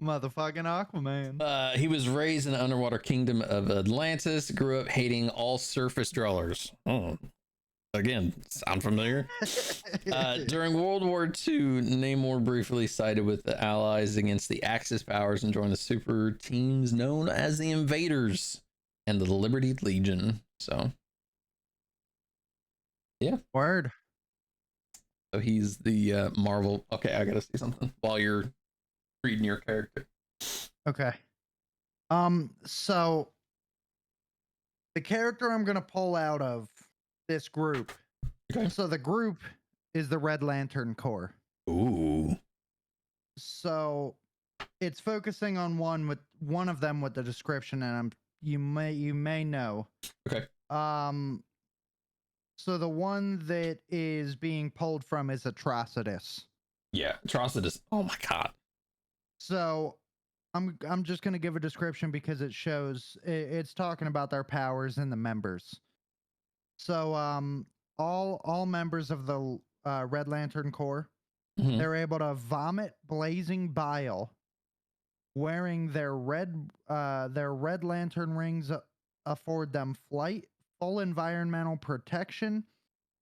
Motherfucking Aquaman. He was raised in the underwater kingdom of Atlantis, grew up hating all surface dwellers. Oh, again, sound familiar? During World War II, Namor briefly sided with the Allies against the Axis powers and joined the super teams known as the Invaders and the Liberty Legion. So, yeah. Word. So he's the Marvel. Okay, I gotta see something while you're reading your character. Okay. So the character I'm gonna pull out of this group. Okay. So the group is the Red Lantern Corps. Ooh. So it's focusing on one of them with the description, and you may know. Okay. So the one that is being pulled from is Atrocitus. Yeah, Atrocitus. Oh my god. So I'm just gonna give a description because it shows it's talking about their powers and the members. So all members of the Red Lantern Corps, Mhm. they're able to vomit blazing bile, wearing their red lantern rings afford them flight, full environmental protection,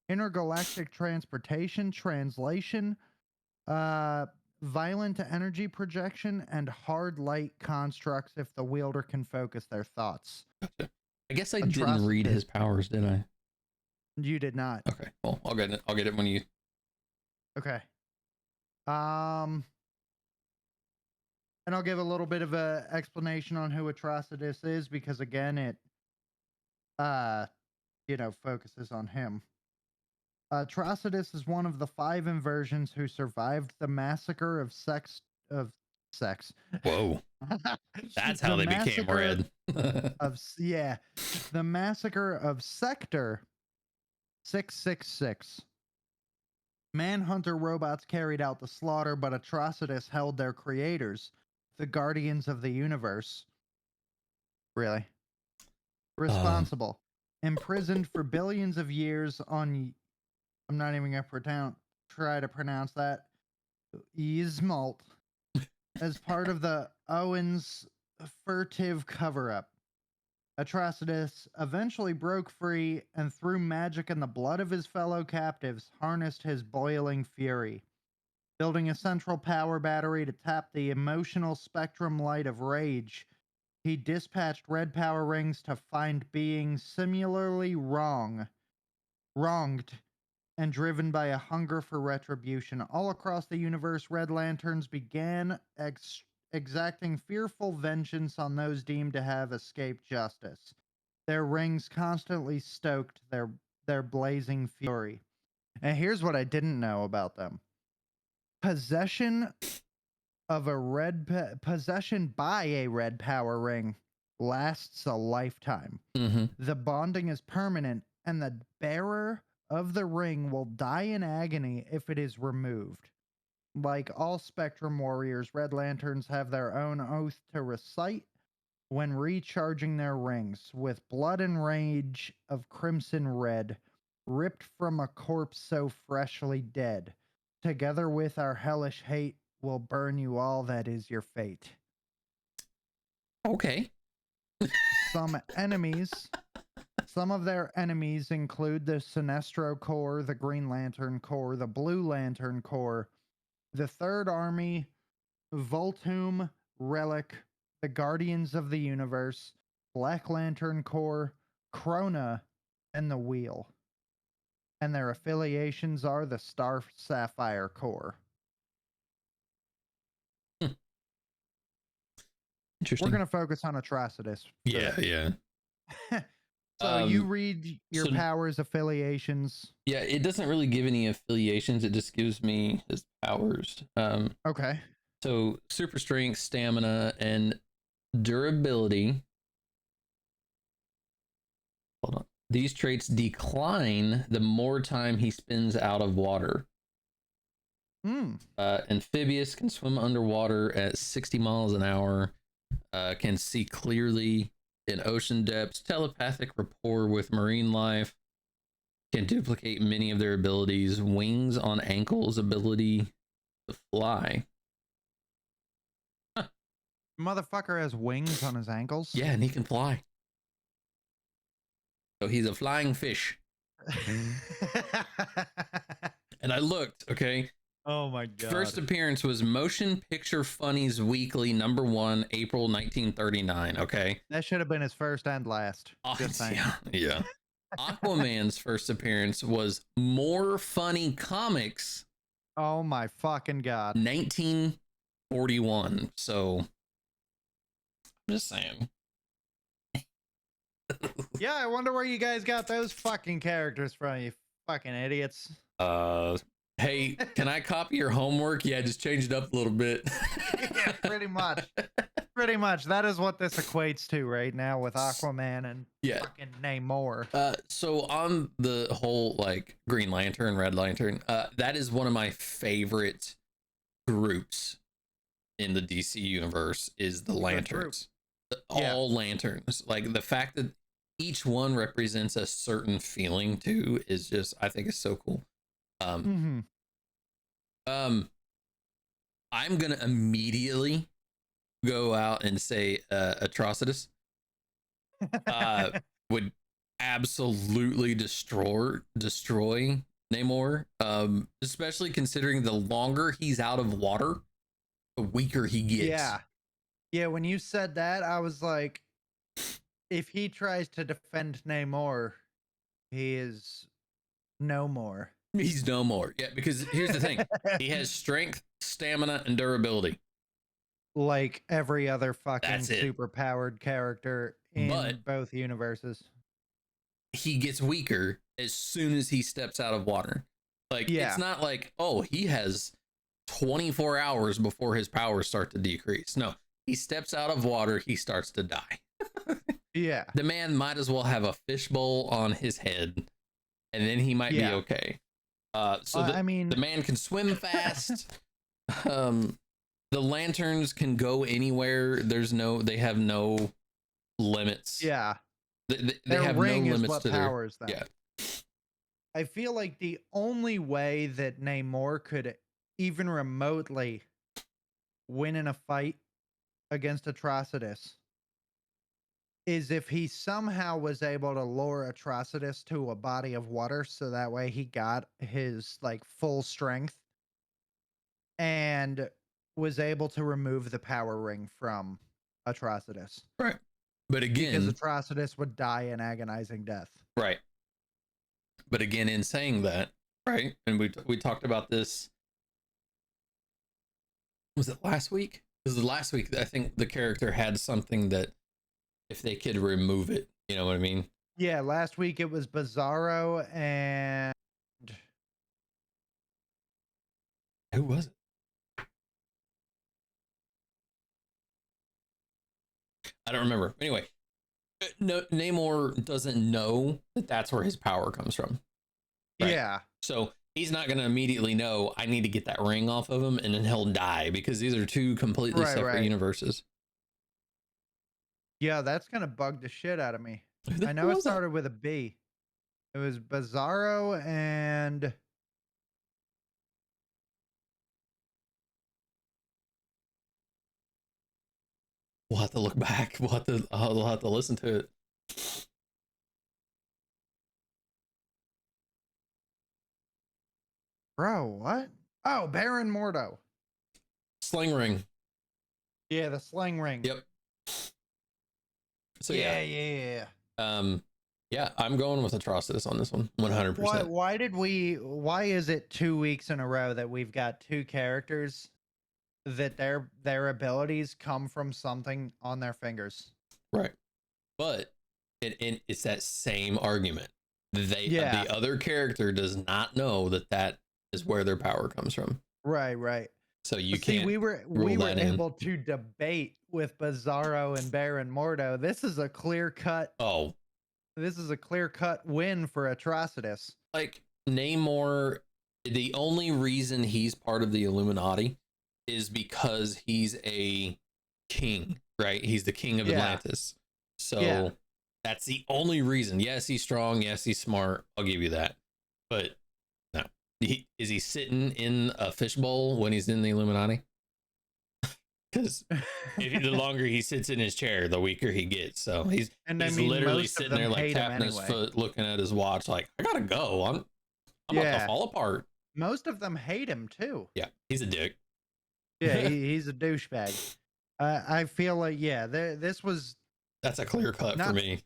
intergalactic transportation, translation, violent energy projection, and hard light constructs if the wielder can focus their thoughts. Gotcha. I guess I didn't read his powers, did I? You did not. Okay. Well, I'll get it. I'll get it when you. Okay. And I'll give a little bit of a explanation on who Atrocitus is because again it focuses on him. Atrocitus is one of the 5 inversions who survived the massacre of sex. Whoa. That's how The they became massacre red. the massacre of Sector 666. Manhunter robots carried out the slaughter, but Atrocitus held their creators, the Guardians of the Universe. Really? Responsible. Imprisoned for billions of years on. I'm not even going to try to pronounce that. Yzmalt. As part of the Owens furtive cover up. Atrocitus eventually broke free and through magic and the blood of his fellow captives harnessed his boiling fury. Building a central power battery to tap the emotional spectrum light of rage, he dispatched red power rings to find beings similarly wronged and driven by a hunger for retribution. All across the universe, Red Lanterns began exacting fearful vengeance on those deemed to have escaped justice. Their rings constantly stoked their blazing fury. And here's what I didn't know about them. Possession by a red power ring lasts a lifetime. Mm-hmm. The bonding is permanent, and the bearer of the ring will die in agony if it is removed. Like all Spectrum warriors, Red Lanterns have their own oath to recite when recharging their rings, with blood and rage of crimson red, ripped from a corpse so freshly dead. Together with our hellish hate, will burn you all that is your fate. Okay. Some of their enemies include the Sinestro Corps, the Green Lantern Corps, the Blue Lantern Corps, the Third Army, Voltum, Relic, the Guardians of the Universe, Black Lantern Corps, Krona, and the Wheel. And their affiliations are the Star Sapphire Corps. Interesting. We're going to focus on Atrocitus. Yeah. So you read your So powers affiliations. yeah, it doesn't really give any affiliations. It just gives me his powers. Okay. So super strength, stamina, and durability. Hold on. These traits decline the more time he spends out of water. Hmm. Amphibious can swim underwater at 60 miles an hour. Can see clearly in ocean depths. Telepathic rapport with marine life. Can duplicate many of their abilities. Wings on ankles. Ability to fly. Huh. Motherfucker has wings on his ankles. Yeah, and he can fly. So he's a flying fish. And I looked, okay. Oh my First god. appearance was Motion Picture Funnies Weekly #1, April 1939. Okay. That should have been his first and last. Just saying. Yeah, yeah. Aquaman's first appearance was More Funny Comics, Oh my fucking god. 1941. So I'm just saying. Yeah, I wonder where you guys got those fucking characters from, you fucking idiots. Hey, can I copy your homework? Yeah, just change it up a little bit. Yeah, pretty much. Pretty much. That is what this equates to right now with Aquaman and Yeah. fucking Namor. So on the whole like Green Lantern, Red Lantern, that is one of my favorite groups in the DC universe is the Lanterns. All lanterns. Like the fact that each one represents a certain feeling too is just I think is so cool. I'm gonna immediately go out and say Atrocitus would absolutely destroy Namor. Especially considering the longer he's out of water, the weaker he gets. Yeah. Yeah, when you said that, I was like, if he tries to defend Namor, he is no more. He's no more. Yeah, because here's the thing. He has strength, stamina, and durability. Like every other fucking That's it. super powered character in But both universes. he gets weaker as soon as he steps out of water. Like Yeah. it's not like, oh, he has 24 hours before his powers start to decrease. No, he steps out of water, he starts to die. Yeah. The man might as well have a fishbowl on his head, and then he might be okay. I mean, the man can swim fast. The lanterns can go anywhere. They have no limits. Yeah. They have no limits to powers their. them. Yeah. I feel like the only way that Namor could even remotely win in a fight against Atrocitus is if he somehow was able to lure Atrocitus to a body of water so that way he got his like full strength and was able to remove the power ring from Atrocitus. Right. But again, because Atrocitus would die an agonizing death. Right. But again, in saying that, right, and we talked about this. Was it last week? Because last week I think the character had something that if they could remove it, you know what I mean? Yeah, last week it was Bizarro and who was it? I don't remember. Anyway, no, Namor doesn't know that that's where his power comes from. Right? Yeah. So he's not going to immediately know I need to get that ring off of him, and then he'll die because these are two completely separate universes. Yeah, that's gonna bug the shit out of me. I know it started with a B. It was Bizarro and we'll have to look back. We'll have to listen to it. Bro, what? Oh, Baron Mordo. Sling ring. Yeah, the sling ring. Yep. So yeah. Yeah, I'm going with Atrocitus on this one, 100%. Why is it 2 weeks in a row that we've got two characters that their abilities come from something on their fingers? Right. But and it's that same argument. Yeah. The other character does not know that that is where their power comes from. Right, right. So you But see, can't we rule were that in. able to debate with Bizarro and Baron Mordo. Oh, This is a clear cut win for Atrocitus. like Namor, the only reason he's part of the Illuminati is because he's a king, right? He's the king of Yeah. Atlantis. Yeah. So that's the only reason. Yes, he's strong. Yes, he's smart. I'll give you that. But no, is he sitting in a fishbowl when he's in the Illuminati? Because the longer he sits in his chair, the weaker he gets. So And I he's mean, literally most of sitting them there like hate him tapping his anyway. foot, looking at his watch, like I gotta go. I'm about to Yeah. fall apart. Most of them hate him too. Yeah, he's a dick. Yeah, he's a douchebag. I feel like, yeah, this was That's a clear cut for not me.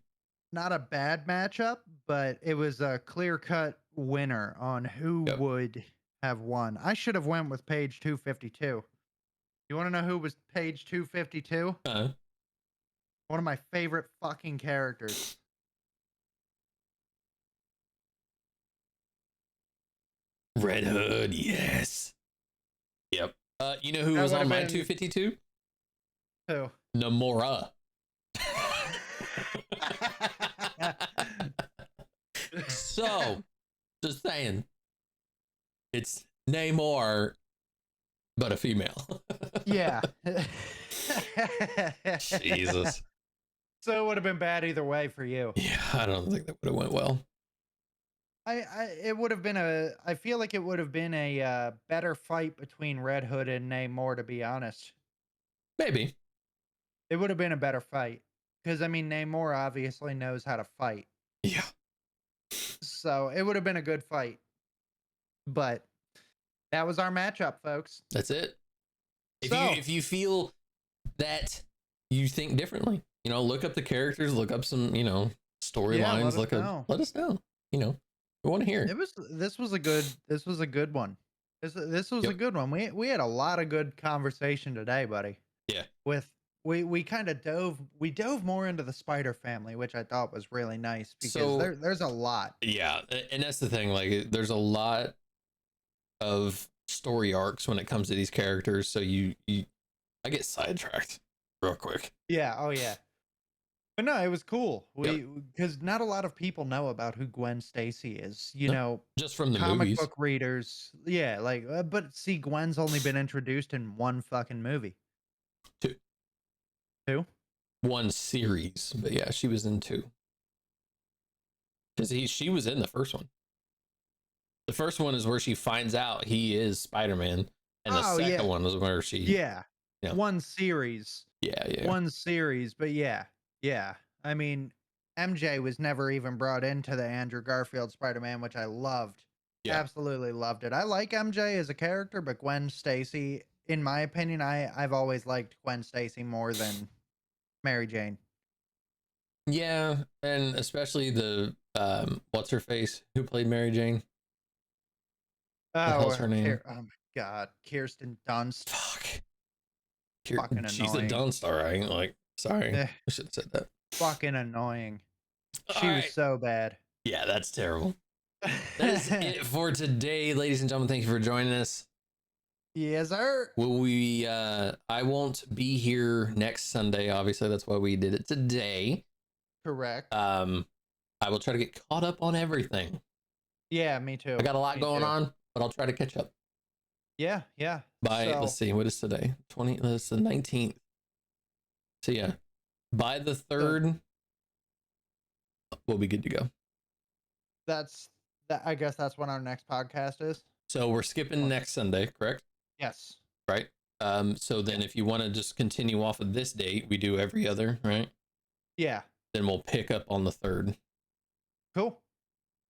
not a bad matchup, but it was a clear cut winner on who Yep. would have won. I should have went with page 252. You want to know who was page 252? One of my favorite fucking characters. Red Hood, yes. Yep. You know who That was would on have my been 252? who? Namora. So, just saying, it's Namor, but a female. Yeah. Jesus. So it would have been bad either way for you. Yeah, I don't think that would have went well. It would have been I feel like it would have been a better fight between Red Hood and Namor, to be honest. Maybe. It would have been a better fight. Because I mean Namor obviously knows how to fight. Yeah. So it would have been a good fight. But that was our matchup, folks. That's it. So If you feel that you think differently, look up the characters, look up some, storylines, let us know. We want to hear. This was a good one. This was a good one. We had a lot of good conversation today, buddy. Yeah. With we kind of dove more into the Spider family, which I thought was really nice because there's a lot. Yeah, and that's the thing. Like, there's a lot of story arcs when it comes to these characters. So I get sidetracked real quick. Yeah. Oh yeah. But no, it was cool. Because not a lot of people know about who Gwen Stacy is. Just from the comic movies. book readers. Yeah, but see, Gwen's only been introduced in one fucking movie. Two? One series, but yeah, she was in two. Because she was in the first one. The first one is where she finds out he is Spider-Man, and the second one is where she. Yeah. One series. Yeah. One series, but yeah. I mean, MJ was never even brought into the Andrew Garfield Spider-Man, which I loved. Yeah. Absolutely loved it. I like MJ as a character, but Gwen Stacy, in my opinion, I've always liked Gwen Stacy more than Mary Jane. Yeah, and especially the what's her face who played Mary Jane? What the hell's her name? Oh my god, Kirsten Dunst. Fuck. Fucking annoying. She's a Dunst, all right. Like, sorry, I should have said that. Fucking annoying. She was so bad. Yeah, that's terrible. That is it for today, ladies and gentlemen. Thank you for joining us. Yes, sir. Will we? I won't be here next Sunday. Obviously, that's why we did it today. Correct. I will try to get caught up on everything. Yeah, me too. I got a lot going on, but I'll try to catch up. Yeah. Let's see, what is today? That's the 19th. So yeah, by the 3rd, we'll be good to go. I guess that's when our next podcast is. So we're skipping next Sunday, correct? Yes. Right. So then if you want to just continue off of this date, we do every other, right? Yeah. Then we'll pick up on the 3rd. Cool.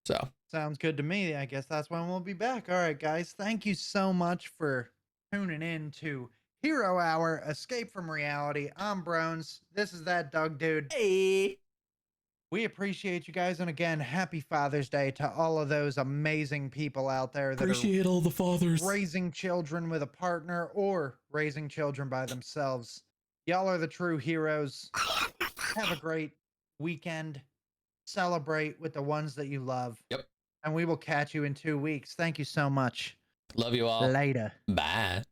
So sounds good to me. I guess that's when we'll be back. All right, guys. Thank you so much for tuning in to Hero Hour Escape from Reality. I'm Brones. This is that Doug dude. Hey. We appreciate you guys. And again, happy Father's Day to all of those amazing people out there that appreciate all the fathers raising children with a partner or raising children by themselves. Y'all are the true heroes. Have a great weekend. celebrate with the ones that you love. Yep. And we will catch you in 2 weeks. Thank you so much. Love you all. Later. Bye.